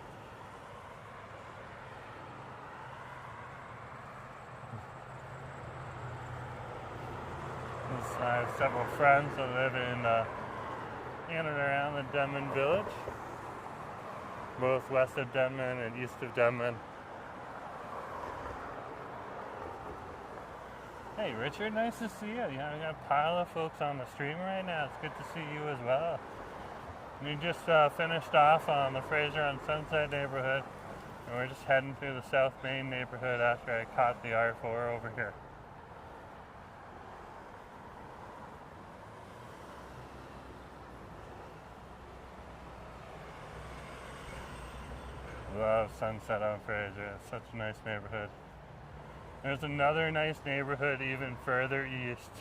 I have several friends that live in and around the Denman Village, both west of Denman and east of Denman. Hey Richard, nice to see you. Yeah, we got a pile of folks on the stream right now. It's good to see you as well. We just finished off on the Fraser on Sunset neighborhood, and we're just heading through the South Main neighborhood after I caught the R4 over here. Love Sunset on Fraser. It's such a nice neighborhood. There's another nice neighborhood even further east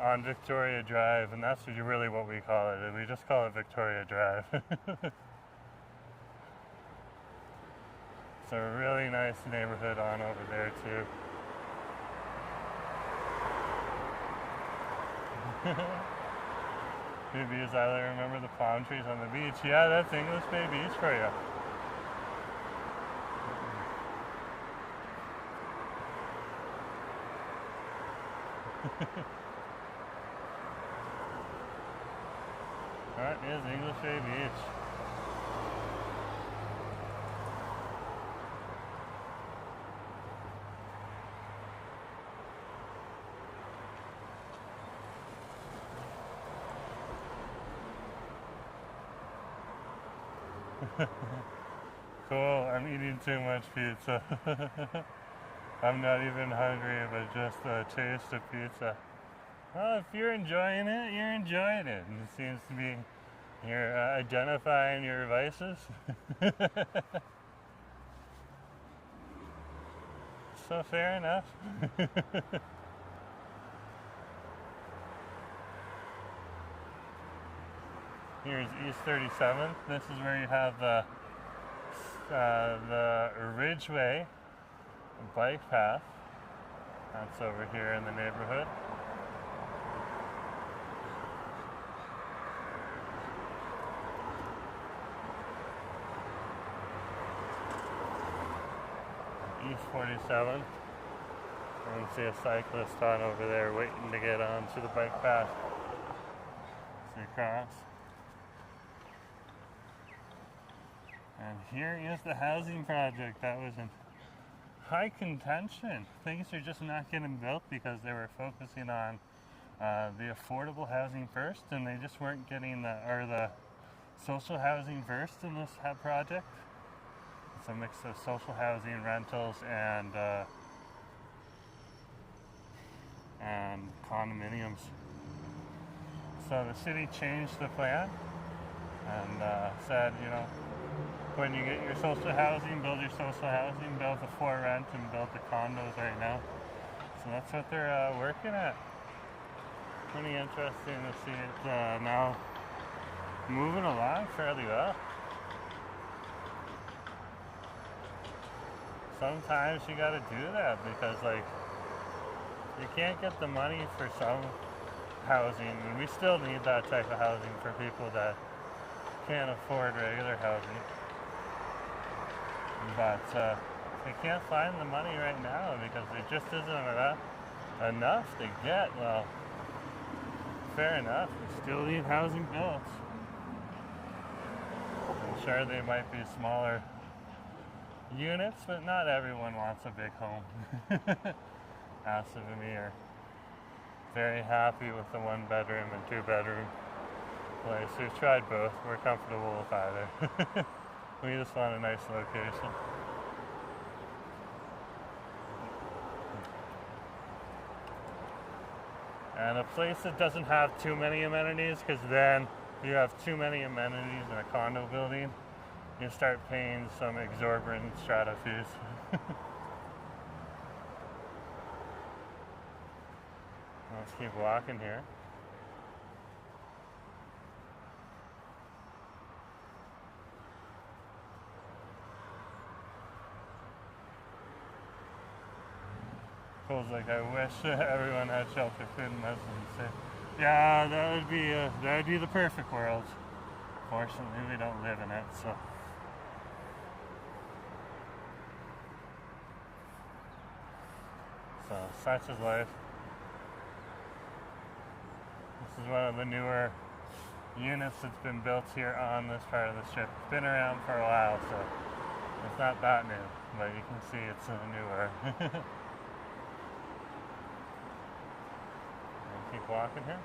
on Victoria Drive, and that's really what we call it. We just call it Victoria Drive. It's a really nice neighborhood on over there too. Maybe as I remember the palm trees on the beach. Yeah, that's English Bay Beach for you. That is English Bay Beach. Cool, I'm eating too much pizza. I'm not even hungry, but just a taste of pizza. Well, if you're enjoying it, you're enjoying it. And it seems to be you're identifying your vices. So fair enough. Here's East 37. This is where you have the Ridgeway bike path. That's over here in the neighborhood. East 47. I can see a cyclist on over there waiting to get onto the bike path. See across. And here is the housing project that was in high contention. Things are just not getting built because they were focusing on the affordable housing first, and they just weren't getting the social housing first in this project. It's a mix of social housing, rentals, and condominiums. So the city changed the plan and said, you know, when you get your social housing, build your social housing, build the for rent, and build the condos right now. So that's what they're working at. Pretty interesting to see it now moving along fairly well. Sometimes you gotta do that because, like, you can't get the money for some housing, and we still need that type of housing for people that can't afford regular housing. But they can't find the money right now because there just isn't enough to get. Well, fair enough. We still need housing built. I'm sure they might be smaller units, but not everyone wants a big home. As of me are very happy with the 1 bedroom and 2 bedroom place. We've tried both. We're comfortable with either. We just want a nice location. And a place that doesn't have too many amenities, because then you have too many amenities in a condo building, you start paying some exorbitant strata fees. Let's keep walking here. Feels like I wish everyone had shelter, food, and medicine. So, yeah, that would be the perfect world. Fortunately, we don't live in it, so. So such is life. This is one of the newer units that's been built here on this part of the strip. It's been around for a while, so it's not that new, but you can see it's newer. Keep walking here.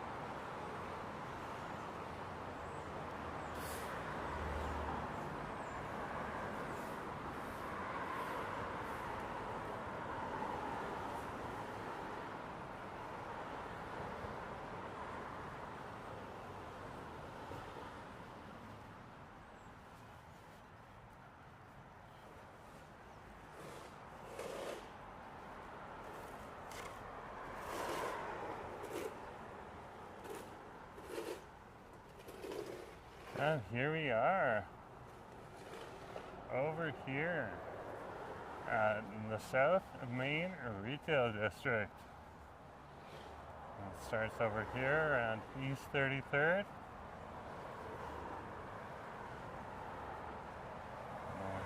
And here we are, over here at the South Main Retail District. It starts over here around East 33rd.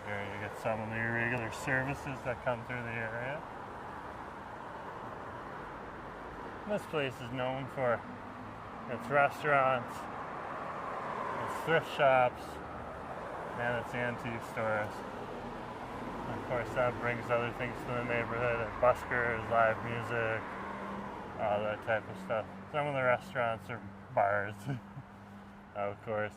Here you get some of the irregular services that come through the area. This place is known for its restaurants, its thrift shops, and its antique stores. Of course, that brings other things to the neighborhood, like buskers, live music, all that type of stuff. Some of the restaurants are bars, of course.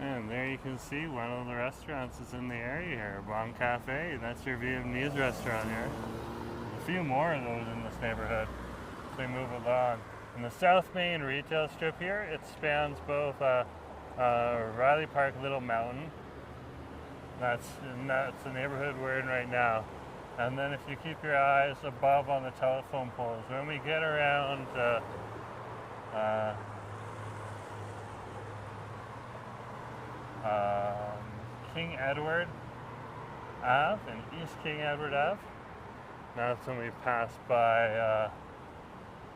And there you can see one of the restaurants is in the area here, Bon Cafe. That's your Vietnamese restaurant here. A few more of those in this neighborhood as we move along. In the South Main retail strip here, it spans both Riley Park, Little Mountain. That's the neighborhood we're in right now. And then if you keep your eyes above on the telephone poles, when we get around King Edward Ave and East King Edward Ave, that's when we pass by,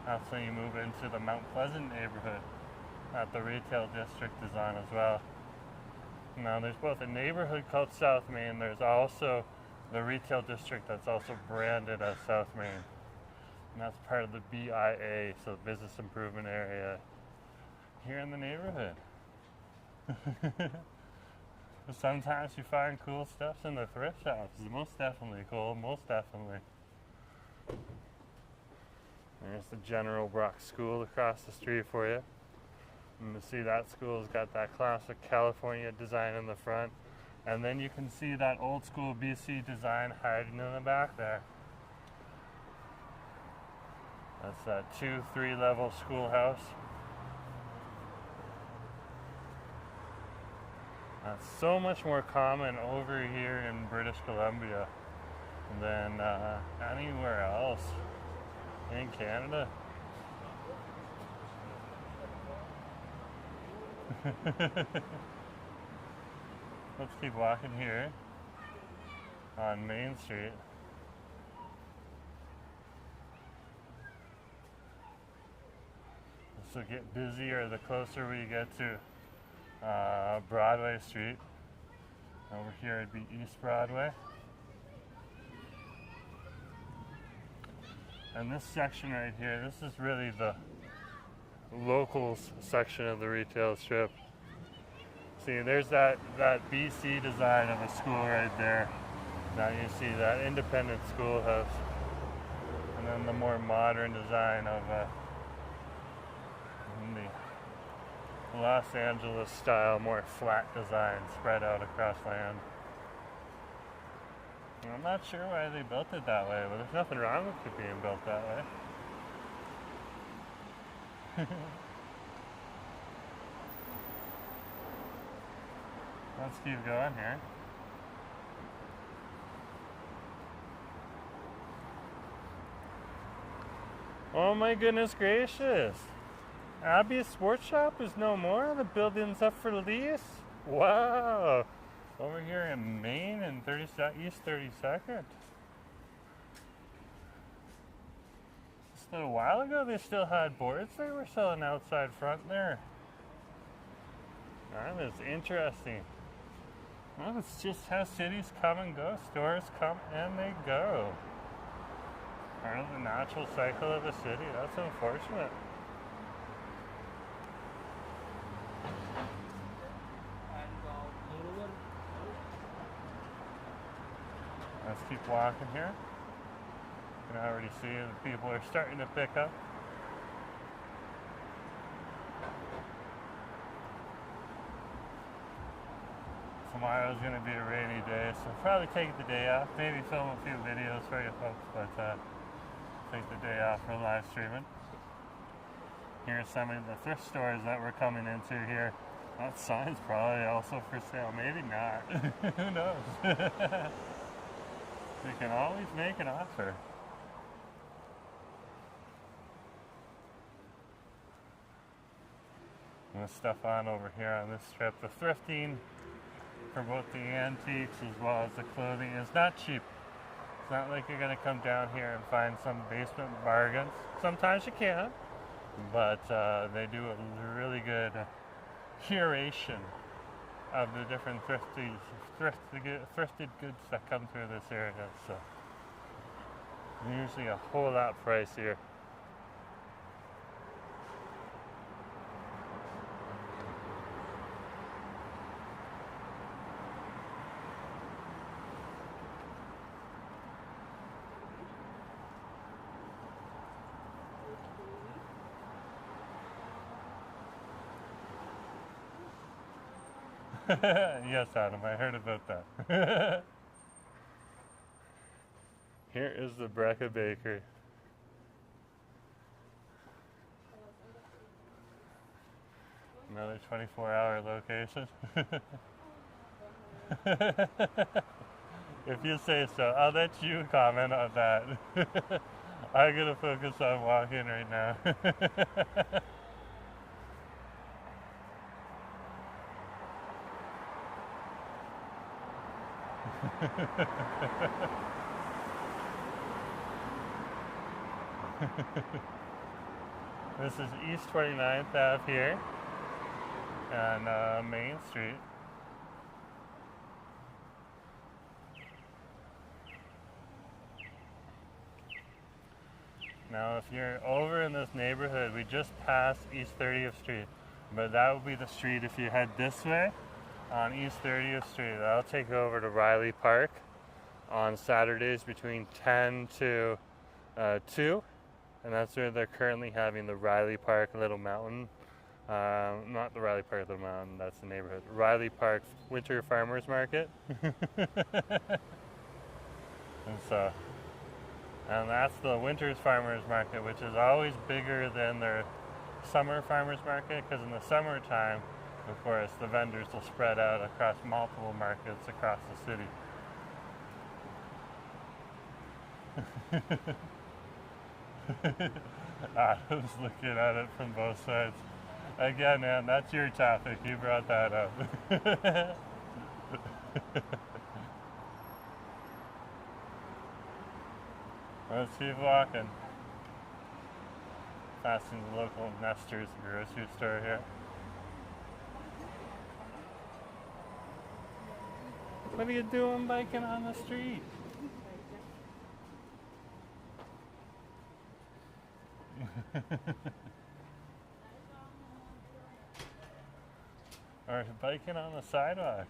that's when you move into the Mount Pleasant neighborhood that the retail district is on as well. Now there's both a neighborhood called South Main, there's also the retail district that's also branded as South Main. And that's part of the BIA, so the Business Improvement Area here in the neighborhood. Sometimes you find cool stuff in the thrift shops. It's most definitely cool, most definitely. There's the General Brock School across the street for you. And you see that school's got that classic California design in the front. And then you can see that old school BC design hiding in the back there. That's that 2-3 level schoolhouse. That's so much more common over here in British Columbia than anywhere else in Canada. Let's keep walking here on Main Street. This will get busier the closer we get to Broadway Street. Over here it'd be East Broadway. And this section right here, this is really the locals section of the retail strip. See, there's that BC design of a school right there. Now you see that independent schoolhouse. And then the more modern design of the Los Angeles style, more flat design spread out across land. I'm not sure why they built it that way, but there's nothing wrong with it being built that way. Let's keep going here. Oh my goodness gracious. Abby's Sports Shop is no more. The building's up for lease. Wow. Over here in Maine and East 32nd. Just a little while ago they still had boards they were selling outside front there. That is interesting. Well, it's just how cities come and go. Stores come and they go. Part of the natural cycle of a city. That's unfortunate. Let's keep walking here. You can already see that people are starting to pick up. Tomorrow's going to be a rainy day, so I'll probably take the day off. Maybe film a few videos for you folks, but take the day off for live streaming. Here's some of the thrift stores that we're coming into here. That sign's probably also for sale. Maybe not. Who knows? You can always make an offer. And the stuff on over here on this strip. The thrifting for both the antiques as well as the clothing is not cheap. It's not like you're going to come down here and find some basement bargains. Sometimes you can, but they do a really good curation of the different thrifted goods that come through this area. So usually a whole lot pricier. Yes, Adam, I heard about that. Here is the Brecca Bakery. Another 24-hour location. If you say so, I'll let you comment on that. I'm going to focus on walking right now. This is East 29th Ave here on Main Street. Now if you're over in this neighborhood, we just passed East 30th Street, but that would be the street if you head this way on East 30th Street. That'll take you over to Riley Park on Saturdays between 10 to 2, and that's where they're currently having the Riley Park Little Mountain. Not the Riley Park Little Mountain, that's the neighborhood. Riley Park Winter Farmers Market. And that's the Winter's Farmers Market, which is always bigger than their summer farmers market, because in the summertime, of course, the vendors will spread out across multiple markets across the city. Adam's looking at it from both sides. Again, man, that's your topic. You brought that up. Let's keep walking. Passing the local Nestor's grocery store here. What are you doing biking on the street? Or biking on the sidewalk.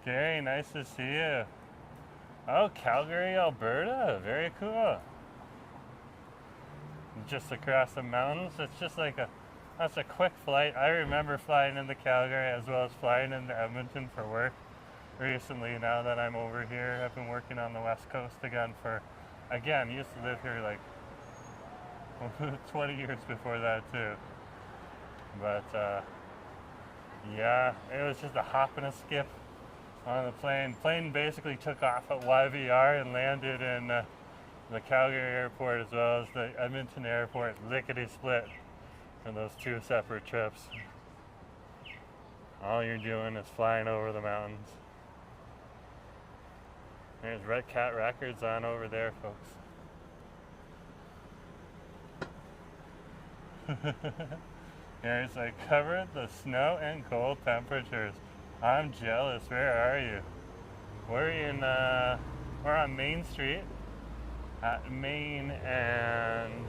Gary, nice to see you. Oh, Calgary, Alberta. Very cool. Just across the mountains. It's just like a that's a quick flight. I remember flying into Calgary as well as flying into Edmonton for work recently. Now that I'm over here, I've been working on the West Coast again again, used to live here like 20 years before that too. But yeah, it was just a hop and a skip on the plane. Plane basically took off at YVR and landed in the Calgary airport as well as the Edmonton airport, lickety split for those two separate trips. All you're doing is flying over the mountains. There's Red Cat Records on over there, folks. Here's like covered the snow and cold temperatures. I'm jealous. Where are you? We're on Main Street at Main and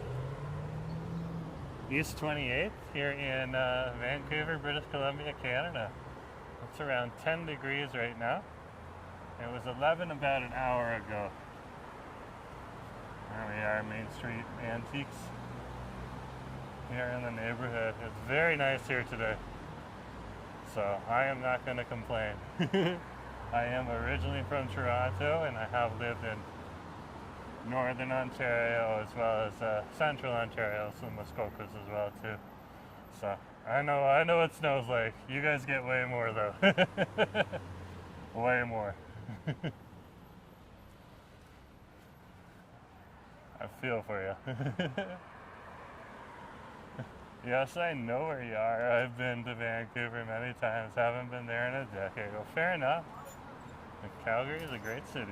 East 28th here in Vancouver, British Columbia, Canada. It's around 10 degrees right now. It was 11 about an hour ago. There we are, Main Street Antiques here in the neighborhood. It's very nice here today, so I am not going to complain. I am originally from Toronto, and I have lived in Northern Ontario as well as Central Ontario, some Muskokas as well too. So I know what snow's like. You guys get way more though. Way more. I feel for you. Yes, I know where you are. I've been to Vancouver many times. Haven't been there in a decade. Well, fair enough. Calgary is a great city.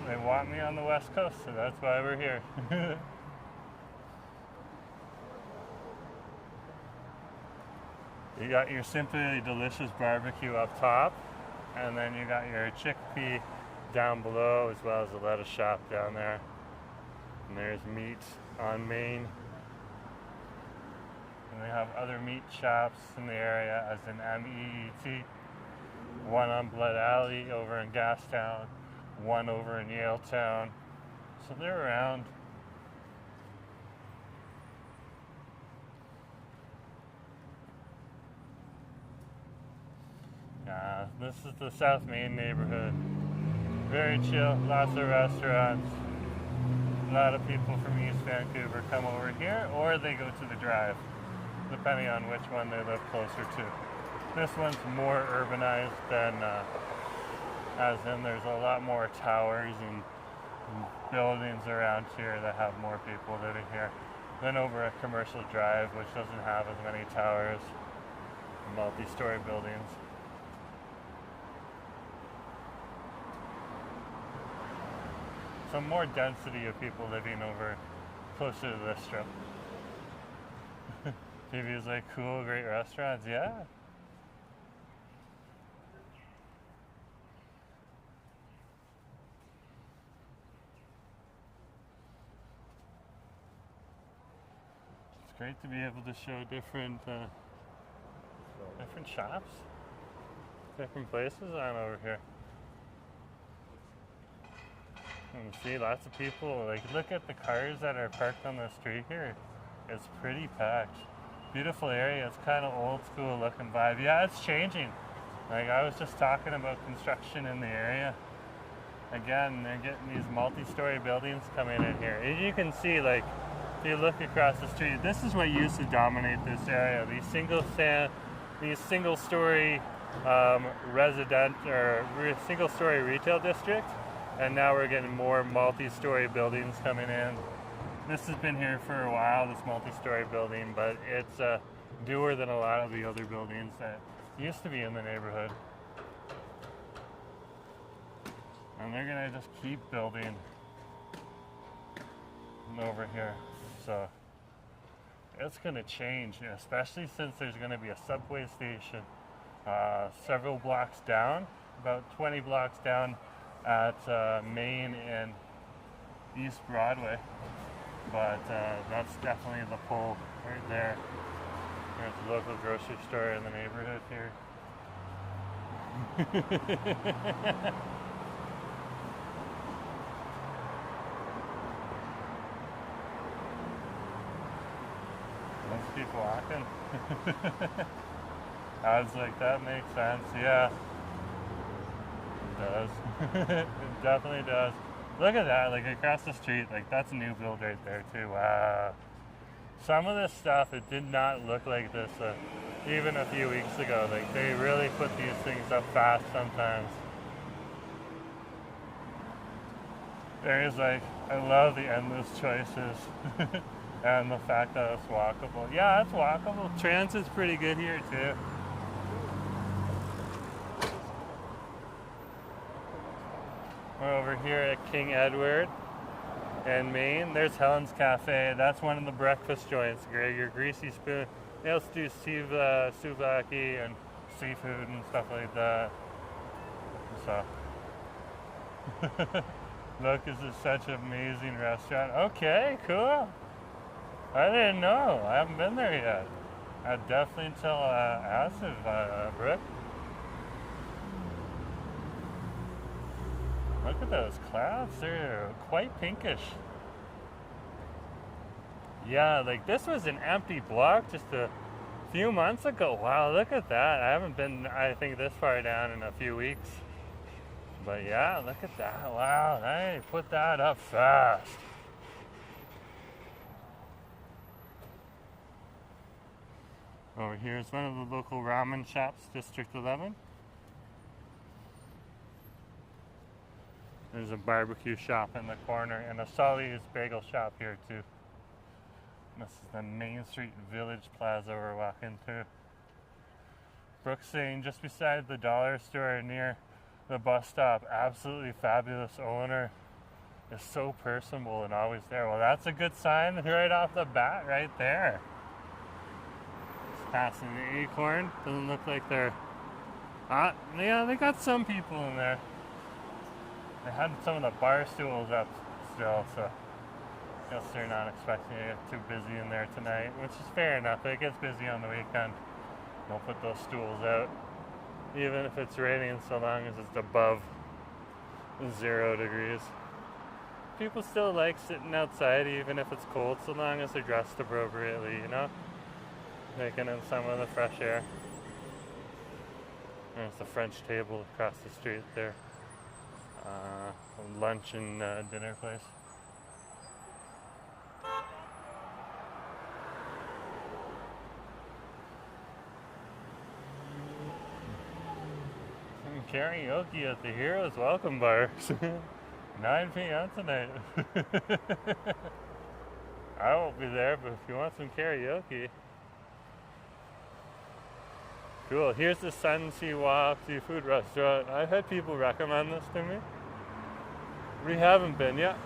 They want me on the West Coast, so that's why we're here. You got your Simply Delicious barbecue up top, and then you got your chickpea down below, as well as a lettuce shop down there. And there's meat on Main. And they have other meat shops in the area, as in MEET. One on Blood Alley over in Gastown, one over in Yaletown. So they're around. This is the South Main neighborhood. Very chill, lots of restaurants. A lot of people from East Vancouver come over here, or they go to the Drive, depending on which one they live closer to. This one's more urbanized than, as in there's a lot more towers and buildings around here that have more people living here than over at Commercial Drive, which doesn't have as many towers, multi-story buildings. Some more density of people living over closer to this strip. TV's like, cool, great restaurants, yeah. It's great to be able to show different shops, different places on over here. And see lots of people, like look at the cars that are parked on the street here. It's pretty packed. Beautiful area. It's kind of old school looking vibe. Yeah, it's changing. Like I was just talking about construction in the area. Again, they're getting these multi-story buildings coming in here. And you can see, like, if you look across the street, this is what used to dominate this area. These single-story single-story retail district. And now we're getting more multi-story buildings coming in. This has been here for a while, this multi-story building, but it's newer than a lot of the other buildings that used to be in the neighborhood. And they're gonna just keep building over here. So it's gonna change, especially since there's gonna be a subway station several blocks down, about 20 blocks down at Main and East Broadway. But that's definitely the pull right there. There's a local grocery store in the neighborhood here. walking. I was like, that makes sense. Yeah, it does. It definitely does. Look at that, like across the street, like that's a new build right there too. Wow. Some of this stuff, it did not look like this even a few weeks ago. Like they really put these things up fast sometimes. There's like, I love the endless choices and the fact that it's walkable. Yeah, it's walkable. Transit's pretty good here too. We're over here at King Edward in Maine. There's Helen's Cafe. That's one of the breakfast joints. Your greasy spoon. They also do souvlaki and seafood and stuff like that. So, look, this is such an amazing restaurant. Okay, cool. I didn't know. I haven't been there yet. I'd definitely tell Acid, Brooke. Look at those clouds. They're quite pinkish. Yeah, like this was an empty block just a few months ago. Wow, look at that. I haven't been, I think, this far down in a few weeks. But yeah, look at that. Wow, they put that up fast. Over here is one of the local ramen shops, District 11. There's a barbecue shop in the corner and a Sully's bagel shop here too. This is the Main Street Village Plaza we're walking to. Brooke's saying just beside the dollar store near the bus stop, absolutely fabulous owner. Is so personable and always there. Well, that's a good sign right off the bat right there. Just passing the Acorn. Doesn't look like they're... yeah, they got some people in there. They had some of the bar stools up still, so I guess they're not expecting to get too busy in there tonight, which is fair enough. It gets busy on the weekend. They'll put those stools out, even if it's raining, so long as it's above 0 degrees. People still like sitting outside, even if it's cold, so long as they're dressed appropriately, you know? Taking in some of the fresh air. There's the French table across the street there. Lunch and dinner place. Karaoke at the Heroes Welcome Bar. 9 p.m. tonight. I won't be there, but if you want some karaoke. Cool. Here's the Sunsea Walk Seafood Restaurant. I've had people recommend this to me. We haven't been yet.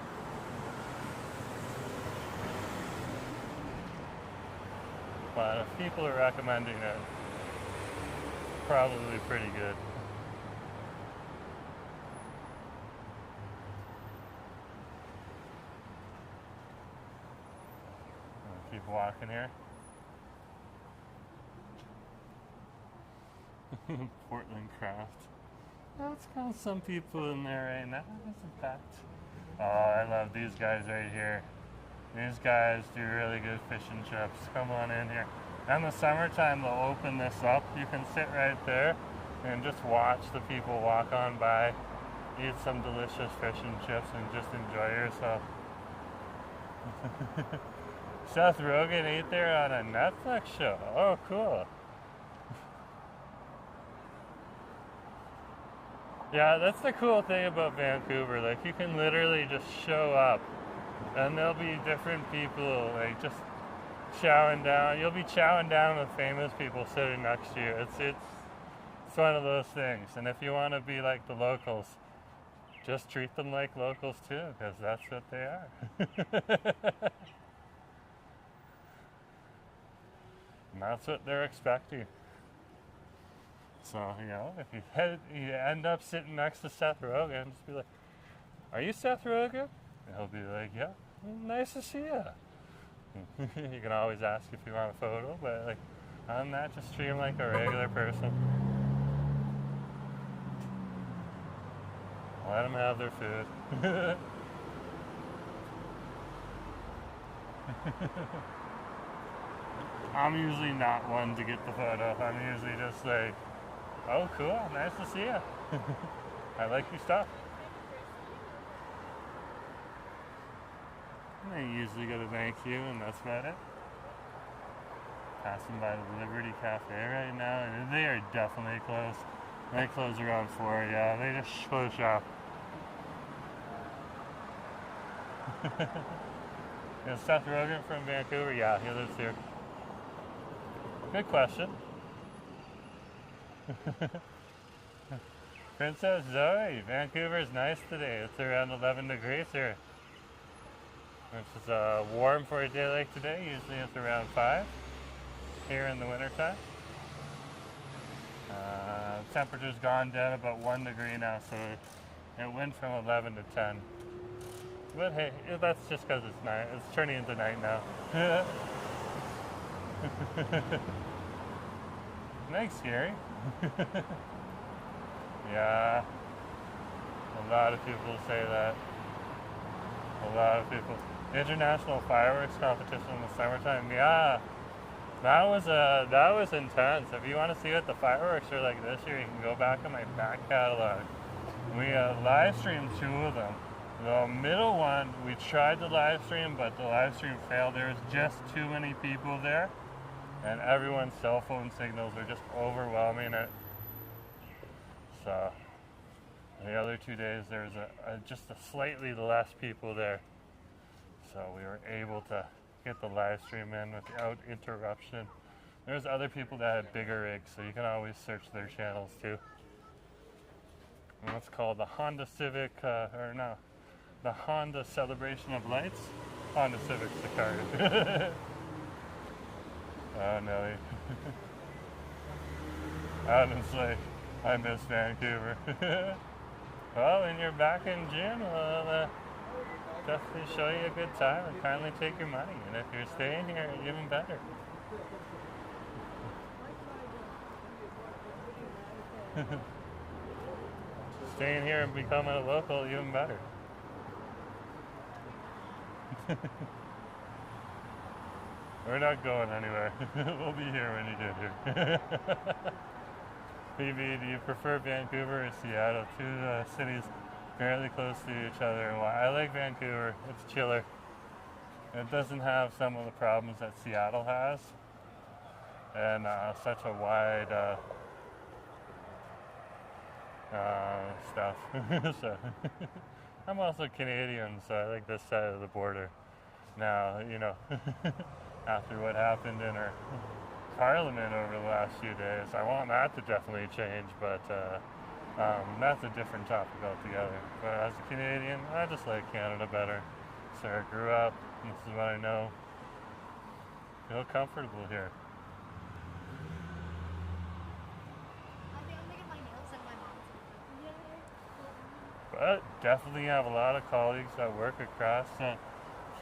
But if people are recommending it, it's probably pretty good. Keep walking here. Portland Craft. That's got some people in there right now. Isn't that? Oh, I love these guys right here. These guys do really good fish and chips. Come on in here. In the summertime, they'll open this up. You can sit right there and just watch the people walk on by, eat some delicious fish and chips, and just enjoy yourself. Seth Rogen ate there on a Netflix show. Oh, cool. Yeah, that's the cool thing about Vancouver. Like, you can literally just show up, and there'll be different people, like, just chowing down. You'll be chowing down with famous people sitting next to you. It's one of those things. And if you want to be like the locals, just treat them like locals too, because that's what they are. And that's what they're expecting. So, you know, if you end up sitting next to Seth Rogen, just be like, "Are you Seth Rogen?" And he'll be like, "Yeah, nice to see you." You can always ask if you want a photo, but like, other than that, just treat him like a regular person. Let them have their food. I'm usually not one to get the photo. I'm usually just like, oh, cool, nice to see you. I like your stuff. And I usually go to thank you, and that's about it. Passing by the Liberty Cafe right now, and they are definitely closed. They close around 4, yeah. They just close shop. Is Seth Rogen from Vancouver? Yeah, he lives here. Good question. Princess Zoe, Vancouver is nice today. It's around 11 degrees here. Which is warm for a day like today. Usually it's around 5 here in the wintertime. Temperature's gone down about 1 degree now, so it went from 11 to 10. But hey, that's just because it's night. It's turning into night now. Night scary. Yeah. A lot of people say that. A lot of people. International fireworks competition in the summertime. Yeah. That was intense. If you want to see what the fireworks are like this year, you can go back in my back catalog. We live streamed 2 of them. The middle one, we tried to live stream, but the live stream failed. There was just too many people there, and everyone's cell phone signals were just overwhelming it. So, the other 2 days, there was just a slightly less people there. So we were able to get the live stream in without interruption. There's other people that had bigger rigs, so you can always search their channels too. And that's called the Honda Civic, the Honda Celebration of Lights. Honda Civic's the car. Oh, Nelly. Adam's like, I miss Vancouver. Well, when you're back in June, we'll definitely show you a good time and kindly take your money. And if you're staying here, even better. Staying here and becoming a local, even better. We're not going anywhere. We'll be here when you get here. PB, do you prefer Vancouver or Seattle? 2 cities fairly close to each other. Well, I like Vancouver. It's chiller. It doesn't have some of the problems that Seattle has, and such a wide stuff. So I'm also Canadian, so I like this side of the border. Now, you know, after what happened in our Parliament over the last few days, I want that to definitely change, but that's a different topic altogether. But as a Canadian, I just like Canada better. So I grew up, this is what I know. Feel comfortable here. But definitely have a lot of colleagues that work across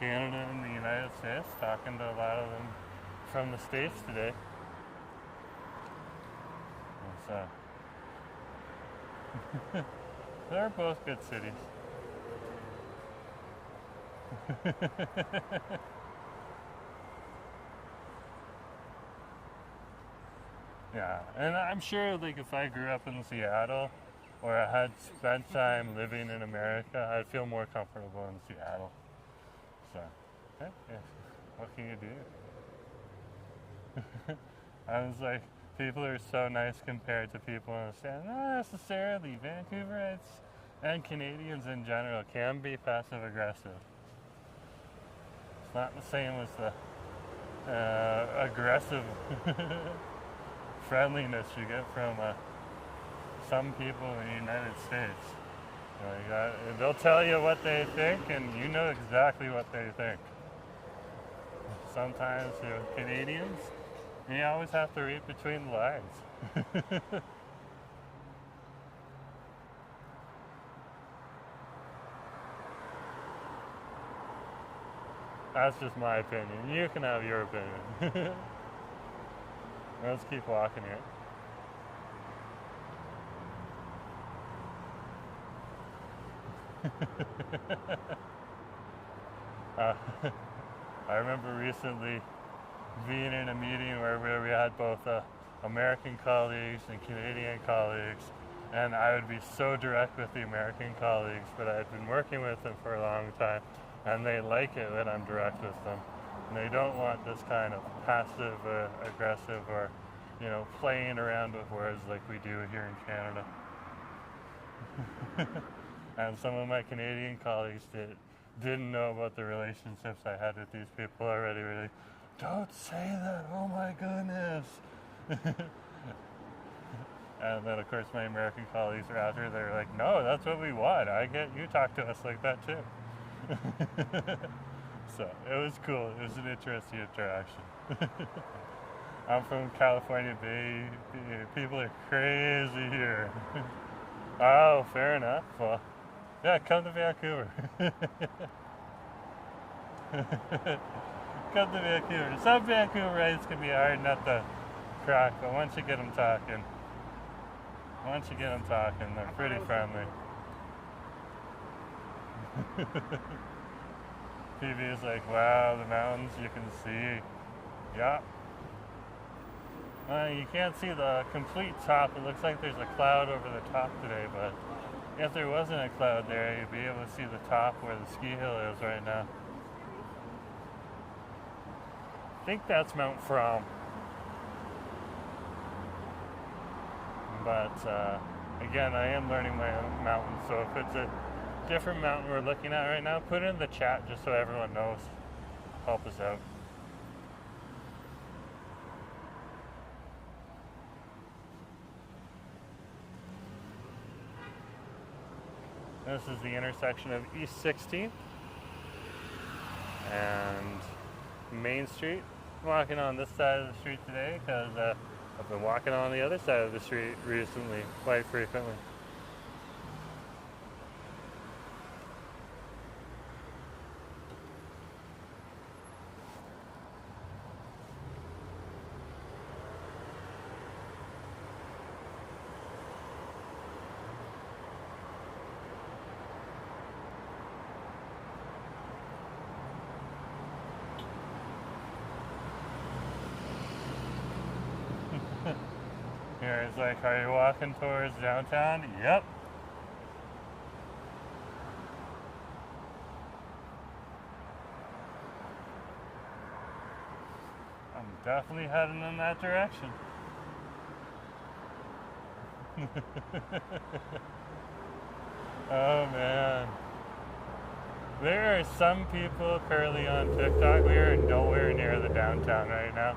Canada and the United States, talking to a lot of them from the States today. So they're both good cities. Yeah, and I'm sure like if I grew up in Seattle or I had spent time living in America, I'd feel more comfortable in Seattle. So, yeah, what can you do? I was like, people are so nice compared to people in the States. Not necessarily. Vancouverites and Canadians in general can be passive aggressive. It's not the same as the aggressive friendliness you get from some people in the United States. They'll tell you what they think, and you know exactly what they think. Sometimes, Canadians, you always have to read between the lines. That's just my opinion. You can have your opinion. Let's keep walking here. I remember recently being in a meeting where we had both American colleagues and Canadian colleagues, and I would be so direct with the American colleagues, but I'd been working with them for a long time, and they like it when I'm direct with them. And they don't want this kind of passive aggressive or, you know, playing around with words like we do here in Canada. And some of my Canadian colleagues didn't know about the relationships I had with these people already. Really, don't say that, oh my goodness. And then of course my American colleagues are after, they're like, no, that's what we want. I get you talk to us like that too. So it was cool. It was an interesting interaction. I'm from California Bay. People are crazy here. Oh, fair enough. Well, yeah, come to Vancouver. Come to Vancouver. Some Vancouverites can be hard not to crack, but once you get them talking, they're pretty friendly. PB is like, wow, the mountains you can see. Yeah. You can't see the complete top. It looks like there's a cloud over the top today, but if there wasn't a cloud there, you'd be able to see the top where the ski hill is right now. I think that's Mount Fromm. But again, I am learning my own mountain, so if it's a different mountain we're looking at right now, put it in the chat just so everyone knows. Help us out. This is the intersection of East 16th and Main Street. I'm walking on this side of the street today because I've been walking on the other side of the street recently, quite frequently. Here it's like, are you walking towards downtown? Yep. I'm definitely heading in that direction. Oh man. There are some people currently on TikTok. We are nowhere near the downtown right now.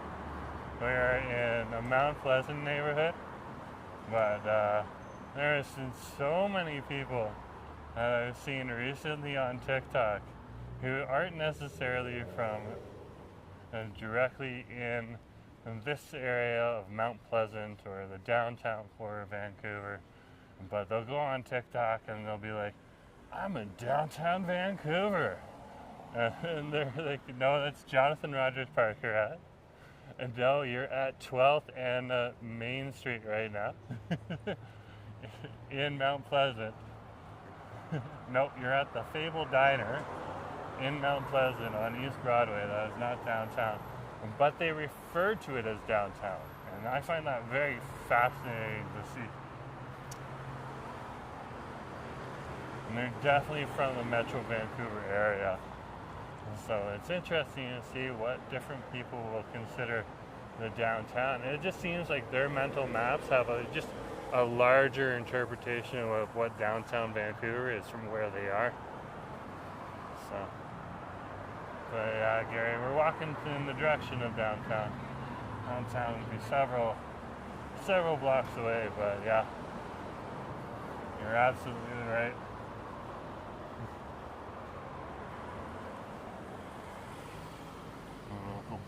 We are in a Mount Pleasant neighborhood, but there has been so many people that I've seen recently on TikTok who aren't necessarily from directly in this area of Mount Pleasant or the downtown core of Vancouver, but they'll go on TikTok and they'll be like, I'm in downtown Vancouver. And they're like, no, that's Jonathan Rogers Park you're at. And no, you're at 12th and Main Street right now. In Mount Pleasant. Nope, you're at the Fable Diner in Mount Pleasant on East Broadway. That is not downtown. But they refer to it as downtown. And I find that very fascinating to see. And they're definitely from the Metro Vancouver area. So it's interesting to see what different people will consider the downtown. And it just seems like their mental maps have just a larger interpretation of what downtown Vancouver is from where they are. So, but yeah, Gary, we're walking in the direction of downtown. Downtown would be several blocks away, but yeah, you're absolutely right.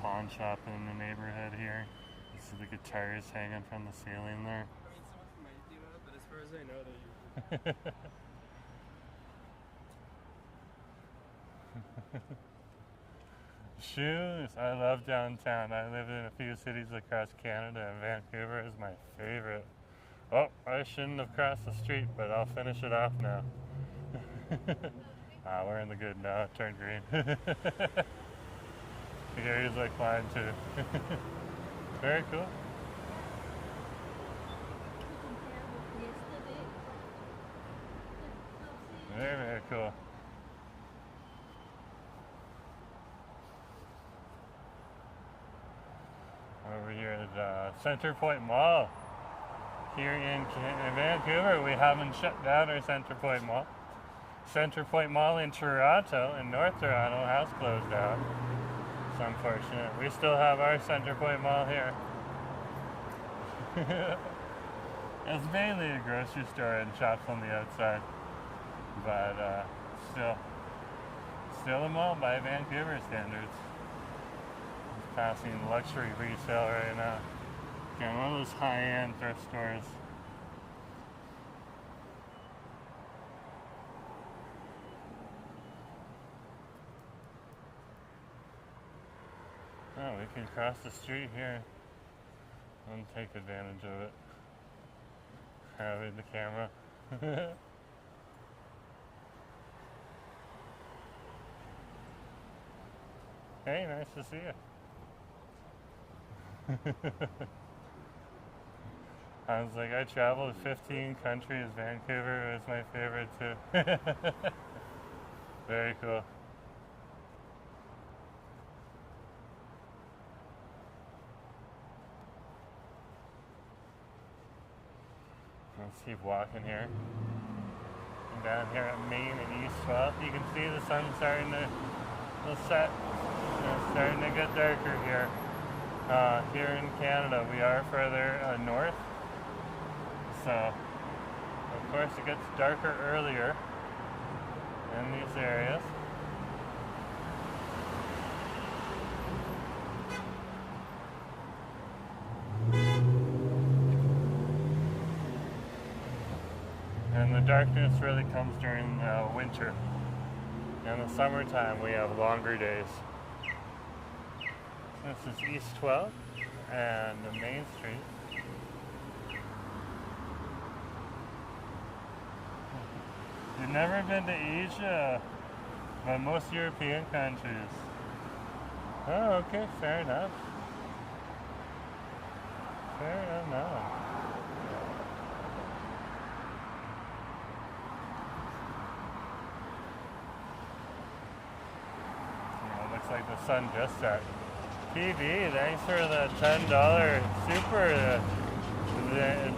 Pawn shop in the neighborhood here. You see the guitars hanging from the ceiling there. I mean, some of them might do it, but as far as I know, they're Shoes. I love downtown. I lived in a few cities across Canada, and Vancouver is my favorite. Oh, I shouldn't have crossed the street, but I'll finish it off now. We're in the good now. It turned green. Gary's like flying too. Very cool. Very, very cool. Over here is Center Point Mall. Here in Vancouver, we haven't shut down our Center Point Mall. Center Point Mall in Toronto, in North Toronto, has closed down. It's unfortunate. We still have our Center Point Mall here. It's mainly a grocery store and shops on the outside, but still a mall by Vancouver standards. It's passing luxury resale right now. Again, one of those high-end thrift stores. Oh, we can cross the street here and take advantage of it. Having the camera. Hey, nice to see you. I was like, I traveled 15 countries. Vancouver is my favorite too. Very cool. Let's keep walking here. And down here at Main and East 12th, you can see the sun starting to set. It's starting to get darker here. Here in Canada, we are further north. So, of course, it gets darker earlier in these areas. And the darkness really comes during winter. In the summertime, we have longer days. This is East 12th and the Main Street. You've never been to Asia, but most European countries. Oh, okay, fair enough. Fair enough. Looks like the sun just set. PB, thanks for the $10 super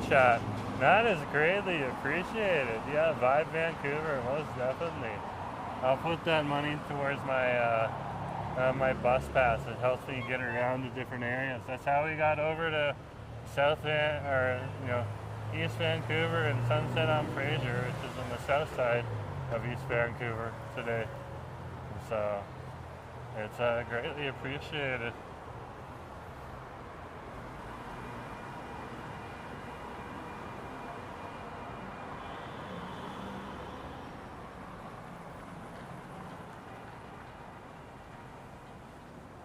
chat. That is greatly appreciated. Yeah, Vibe Vancouver, most definitely. I'll put that money towards my my bus pass. It helps me get around to different areas. That's how we got over to East Vancouver and Sunset on Fraser, which is on the south side of East Vancouver today. So it's greatly appreciated.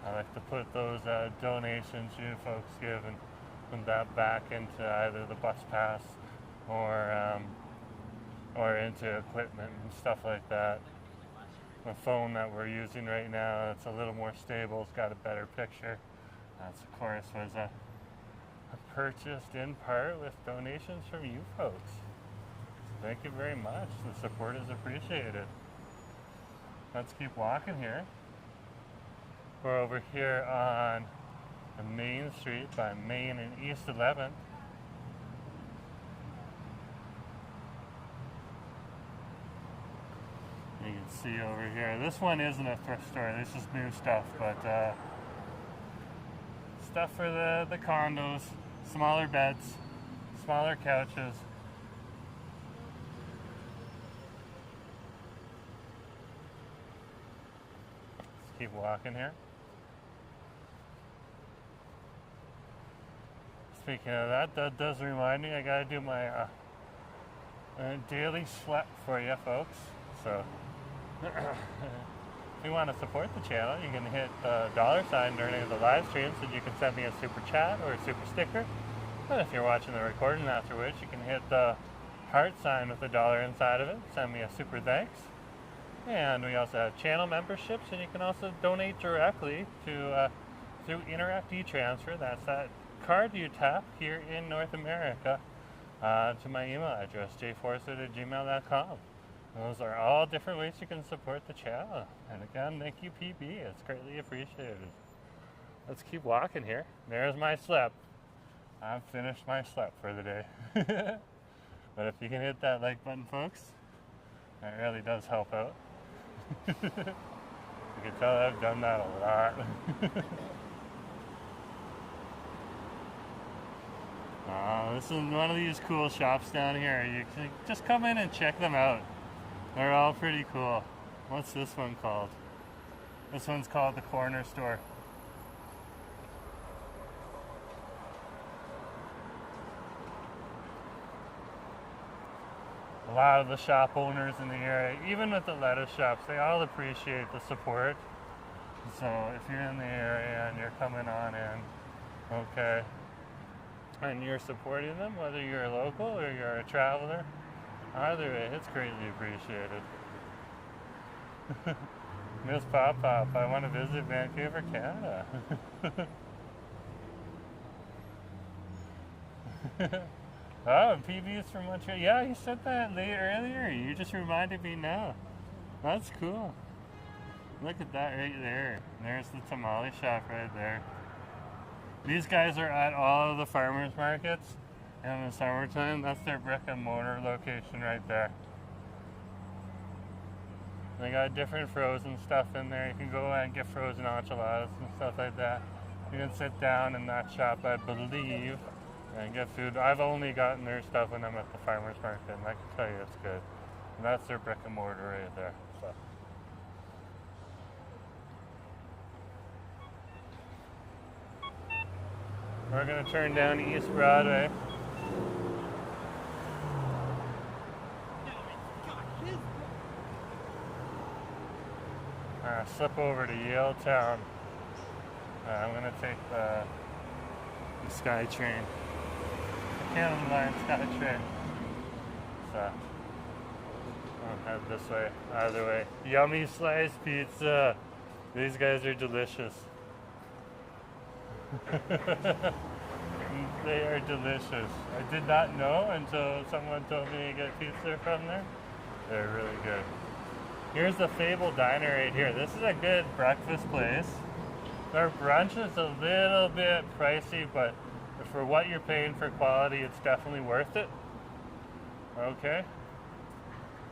I like to put those donations you folks give and put that back into either the bus pass or into equipment and stuff like that. The phone that we're using right now, it's a little more stable, it's got a better picture. That, of course, was purchased in part with donations from you folks. Thank you very much. The support is appreciated. Let's keep walking here. We're over here on the Main Street by Main and East 11th. You can see over here. This one isn't a thrift store. This is new stuff, but stuff for the condos, smaller beds, smaller couches. Let's keep walking here. Speaking of that, that does remind me I gotta do my daily sweat for you folks. So if you want to support the channel, you can hit the $sign during the live streams, and you can send me a super chat or a super sticker. And if you're watching the recording afterwards, you can hit the heart sign with $1 inside of it, send me a super thanks. And we also have channel memberships, and you can also donate directly to through Interact e-Transfer. That's that card you tap here in North America to my email address, jforster@gmail.com. Those are all different ways you can support the channel. And again, thank you, PB. It's greatly appreciated. Let's keep walking here. There's my slip. I've finished my slip for the day. But if you can hit that like button, folks, that really does help out. You can tell I've done that a lot. This is one of these cool shops down here. You can just come in and check them out. They're all pretty cool. What's this one called? This one's called the Corner Store. A lot of the shop owners in the area, even with the lettuce shops, they all appreciate the support. So if you're in the area and you're coming on in, okay, and you're supporting them, whether you're a local or you're a traveler, either way, it's greatly appreciated. Miss Pop Pop, I want to visit Vancouver, Canada. Oh, PB is from Montreal. Yeah, you said that earlier. You just reminded me now. That's cool. Look at that right there. There's the tamale shop right there. These guys are at all of the farmers markets in the summertime. That's their brick and mortar location right there. They got different frozen stuff in there. You can go and get frozen enchiladas and stuff like that. You can sit down in that shop, I believe, and get food. I've only gotten their stuff when I'm at the farmers market, and I can tell you it's good. And that's their brick and mortar right there. So. We're going to turn down East Broadway. Slip over to Yale Town. I'm going to take the SkyTrain. The Canada Line SkyTrain. So, I'll head this way, either way. Yummy slice pizza. These guys are delicious. They are delicious. I did not know until someone told me to get pizza from there. They're really good. Here's the Fable Diner right here. This is a good breakfast place. Their brunch is a little bit pricey, but for what you're paying for quality, it's definitely worth it. Okay.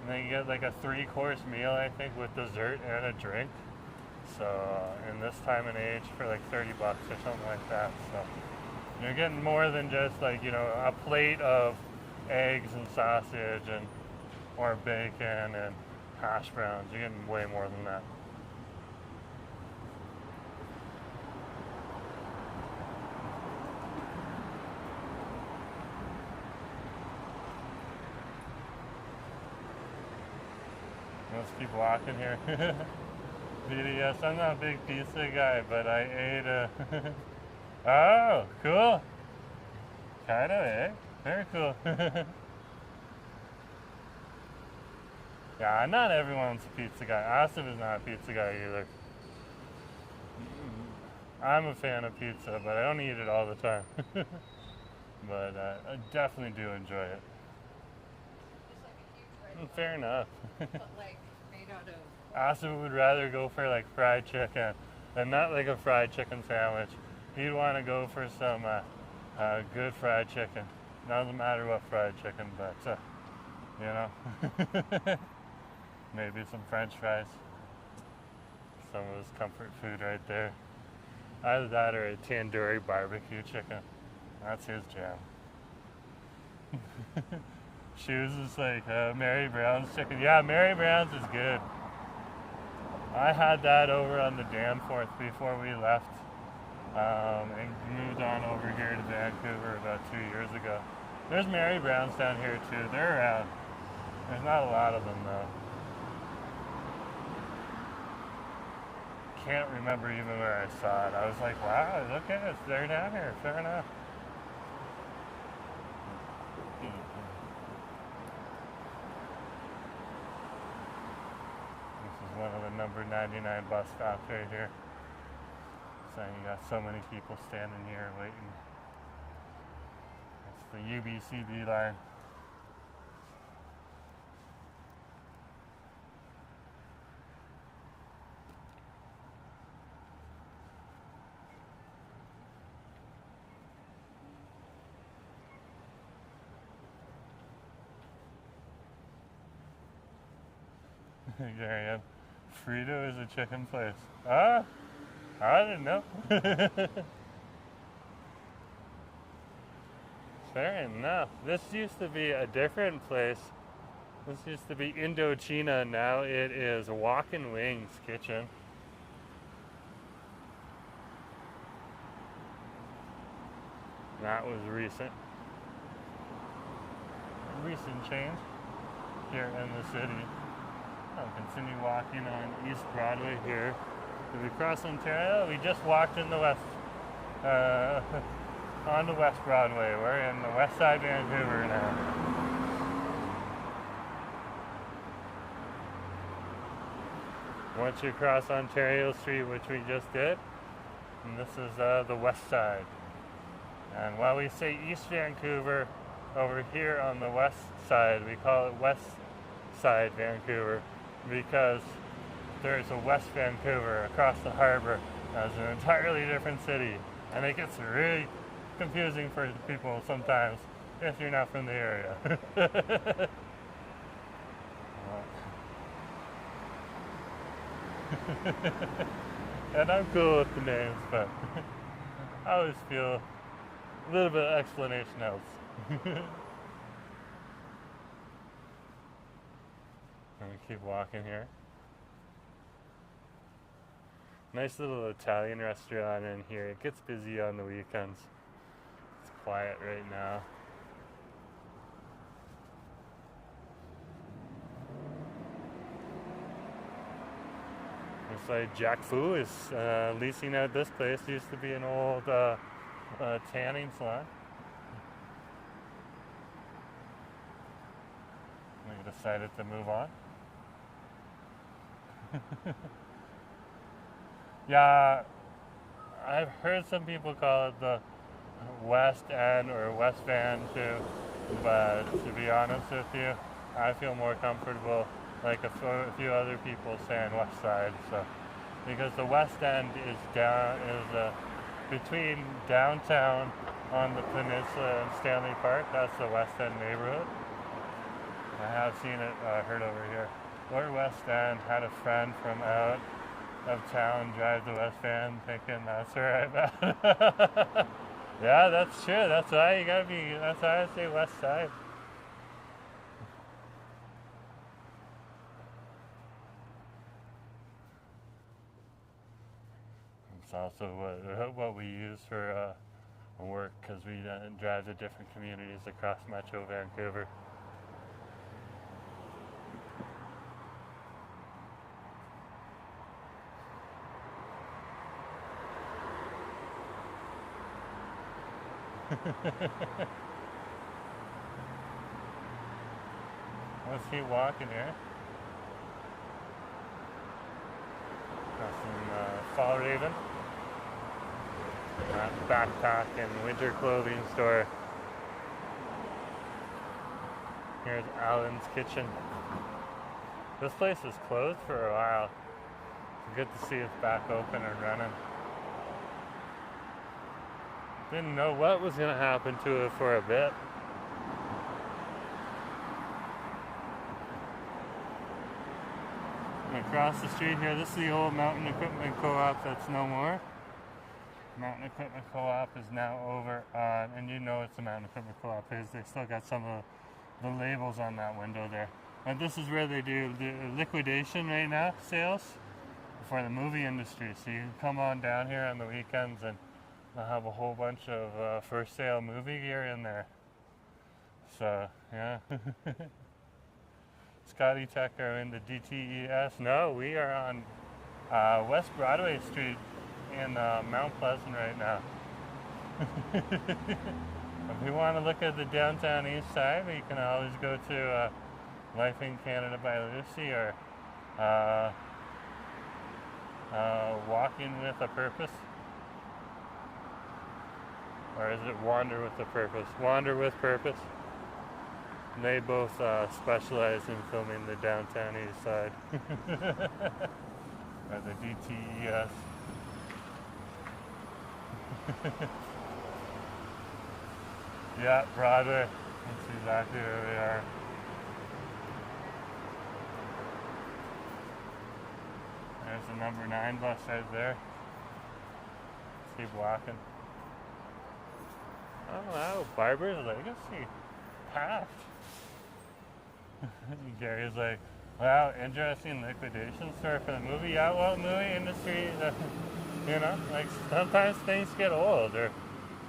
And then you get like a 3-course meal, I think, with dessert and a drink. So, in this time and age, for like $30 or something like that. So, you're getting more than just like, you know, a plate of eggs and sausage and or bacon and hash browns. You're getting way more than that. Let's keep walking here. Yes, I'm not a big pizza guy, but I ate a... Oh, cool. Kind of, eh? Very cool. Yeah, not everyone's a pizza guy. Asif is not a pizza guy either. I'm a fan of pizza, but I don't eat it all the time. But I definitely do enjoy it. Fair enough. But like made out of. Asif would rather go for like fried chicken than not like a fried chicken sandwich. He'd want to go for some good fried chicken. Doesn't matter what fried chicken, but you know. Maybe some French fries. Some of his comfort food right there. Either that or a tandoori barbecue chicken. That's his jam. Shoes is like Mary Brown's chicken. Yeah, Mary Brown's is good. I had that over on the Danforth before we left and moved on over here to Vancouver about 2 years ago. There's Mary Brown's down here too. They're around. There's not a lot of them though. Can't remember even where I saw it. I was like, wow, look at it. They're down here. Fair enough. number 99 bus stop right here. So you got so many people standing here waiting. It's the UBCB line. There I am. Frito is a chicken place. Ah, I didn't know. Fair enough. This used to be a different place. This used to be Indochina. Now it is Walkin' Wings Kitchen. That was recent. Recent change here in the city. I'll continue walking on East Broadway here. Did we cross Ontario? We just walked in the west, on the West Broadway. We're in the west side Vancouver now. Once you cross Ontario Street, which we just did, and this is the west side. And while we say East Vancouver, over here on the west side, we call it West Side Vancouver, because there's a West Vancouver across the harbor as an entirely different city, and it gets really confusing for people sometimes if you're not from the area. And I'm cool with the names, but I always feel a little bit of explanation helps. And we keep walking here. Nice little Italian restaurant in here. It gets busy on the weekends. It's quiet right now. Looks like Jack Fu is leasing out this place. It used to be an old tanning salon. We decided to move on. Yeah, I've heard some people call it the West End or West Van too, but to be honest with you, I feel more comfortable like a few other people saying West Side. So, because the West End is between downtown on the peninsula and Stanley Park. That's the West End neighborhood. I have seen it, heard over here. Or West End, had a friend from out of town drive the West Van thinking that's where I'm at. Yeah, that's true. That's why you gotta be, that's why I say West Side. It's also what we use for work, because we drive to different communities across Metro Vancouver. Let's keep walking here. Crossing Fall Raven. Backpack and winter clothing store. Here's Alan's Kitchen. This place was closed for a while. It's good to see it's back open and running. Didn't know what was going to happen to it for a bit. And across the street here, this is the old Mountain Equipment Co-op that's no more. Mountain Equipment Co-op is now over on, and you know it's a Mountain Equipment Co-op because they still got some of the labels on that window there. And this is where they do the liquidation right now, sales for the movie industry. So you can come on down here on the weekends and they'll have a whole bunch of for sale movie gear in there. So, yeah. Scotty Tech are in the DTES. No, we are on West Broadway Street in Mount Pleasant right now. If you want to look at the downtown east side, you can always go to Life in Canada by Lucy or Walking with a Purpose? Or is it Wander with a Purpose? Wander with Purpose. And they both specialize in filming the downtown east side. Or the DTES. Yeah, Broadway. That's exactly where we are. There's the number 9 bus right there. Let's keep walking. Oh wow, Barber's Legacy. Packed. Gary's like, wow, interesting liquidation store for the movie. Yeah, well, movie industry, you know, like sometimes things get old or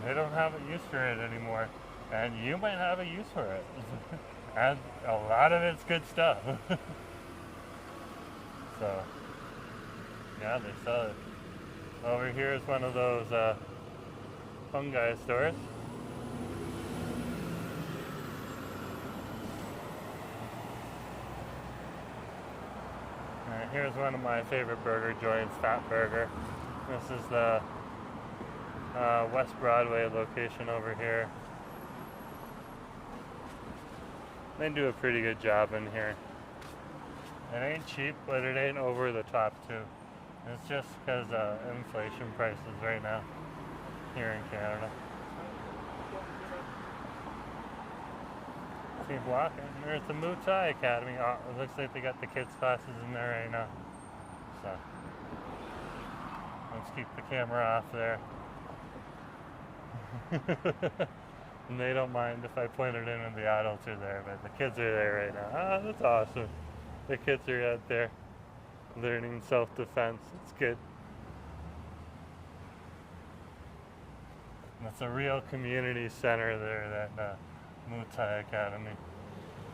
they don't have a use for it anymore. And you might have a use for it. And a lot of it's good stuff. So, yeah, they sell it. Over here is one of those fungi stores. Alright, here's one of my favorite burger joints, Fat Burger. This is the West Broadway location over here. They do a pretty good job in here. It ain't cheap, but it ain't over the top too. It's just because inflation prices right now here in Canada. Keep walking. There's the Muay Thai Academy. Oh, it looks like they got the kids' classes in there right now. So let's keep the camera off there. And they don't mind if I point it in and the adults are there, but the kids are there right now. Ah, that's awesome. The kids are out there learning self-defense. It's good. That's a real community center there, that Muay Thai Academy.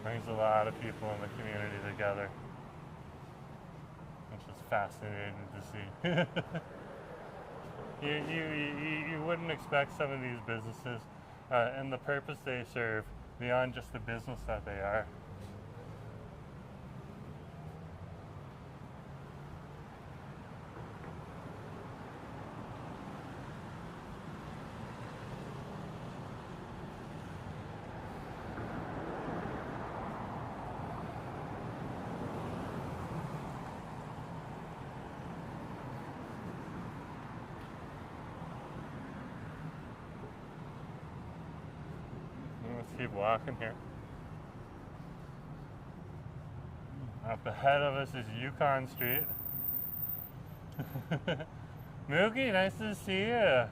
Brings a lot of people in the community together, which is fascinating to see. You wouldn't expect some of these businesses and the purpose they serve beyond just the business that they are. Let's keep walking here. Up ahead of us is Yukon Street. Mookie, nice to see you.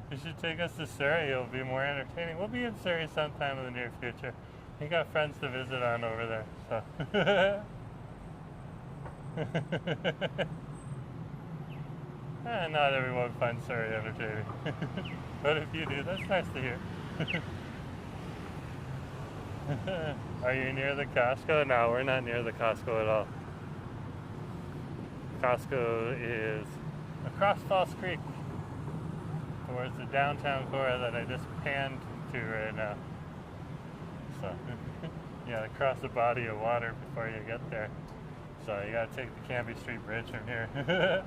You should take us to Surrey. It'll be more entertaining. We'll be in Surrey sometime in the near future. We got friends to visit on over there, so. Not everyone finds Surrey entertaining. But if you do, that's nice to hear. Are you near the Costco? No, we're not near the Costco at all. Costco is across False Creek towards the downtown core that I just panned to right now. So, yeah, across the body of water before you get there. So you gotta take the Cambie Street Bridge from here.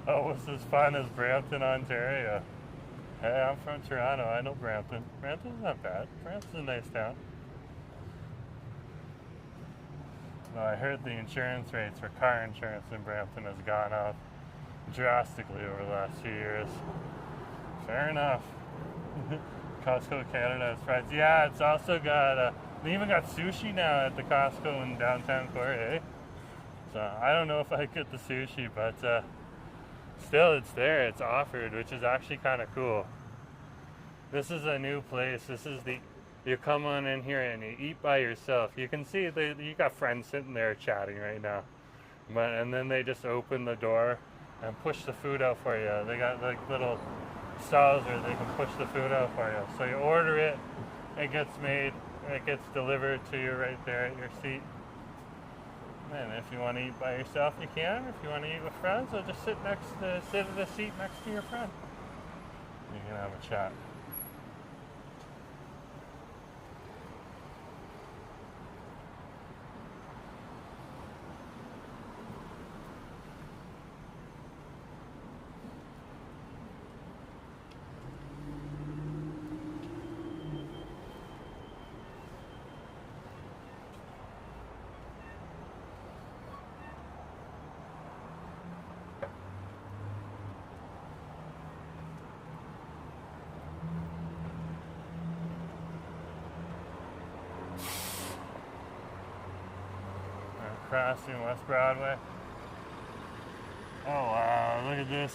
Oh, what's as fun as Brampton, Ontario? Hey, I'm from Toronto. I know Brampton. Brampton's not bad. Brampton's a nice town. Well, I heard the insurance rates for car insurance in Brampton has gone up drastically over the last few years. Fair enough. Costco Canada has fries. Yeah, it's also got, they even got sushi now at the Costco in downtown core, eh? So, I don't know if I get the sushi, but still it's there, it's offered, which is actually kind of cool. This is a new place. This is you come on in here and you eat by yourself. You can see you got friends sitting there chatting right now. And then they just open the door and push the food out for you. They got like little stalls where they can push the food out for you. So you order it, it gets made, it gets delivered to you right there at your seat. And if you want to eat by yourself, you can. If you want to eat with friends, or just sit at the seat next to your friend. You can have a chat. crossing West Broadway. Oh wow, look at this.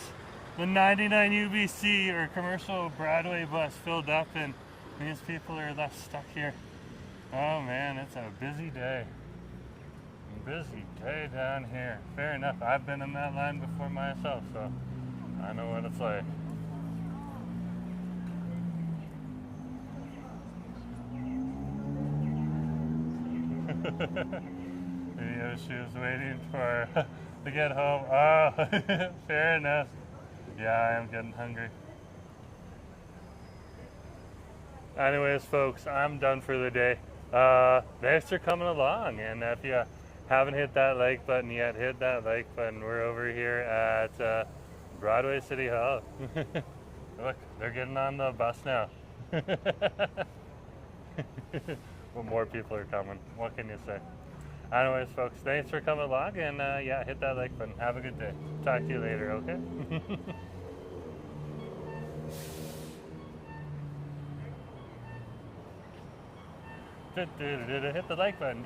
The 99 UBC or commercial Broadway bus filled up and these people are left stuck here. Oh man, it's a busy day. Busy day down here. Fair enough, I've been in that line before myself, so I know what it's like. Video she was waiting for to get home. Oh, fair enough. Yeah, I am getting hungry. Anyways, folks, I'm done for the day. Thanks for coming along, and if you haven't hit that like button yet, hit that like button. We're over here at Broadway City Hall. Look, they're getting on the bus now. Well, more people are coming. What can you say? Anyways, folks, thanks for coming along, and yeah, hit that like button. Have a good day. Talk to you later, okay? Hit the like button.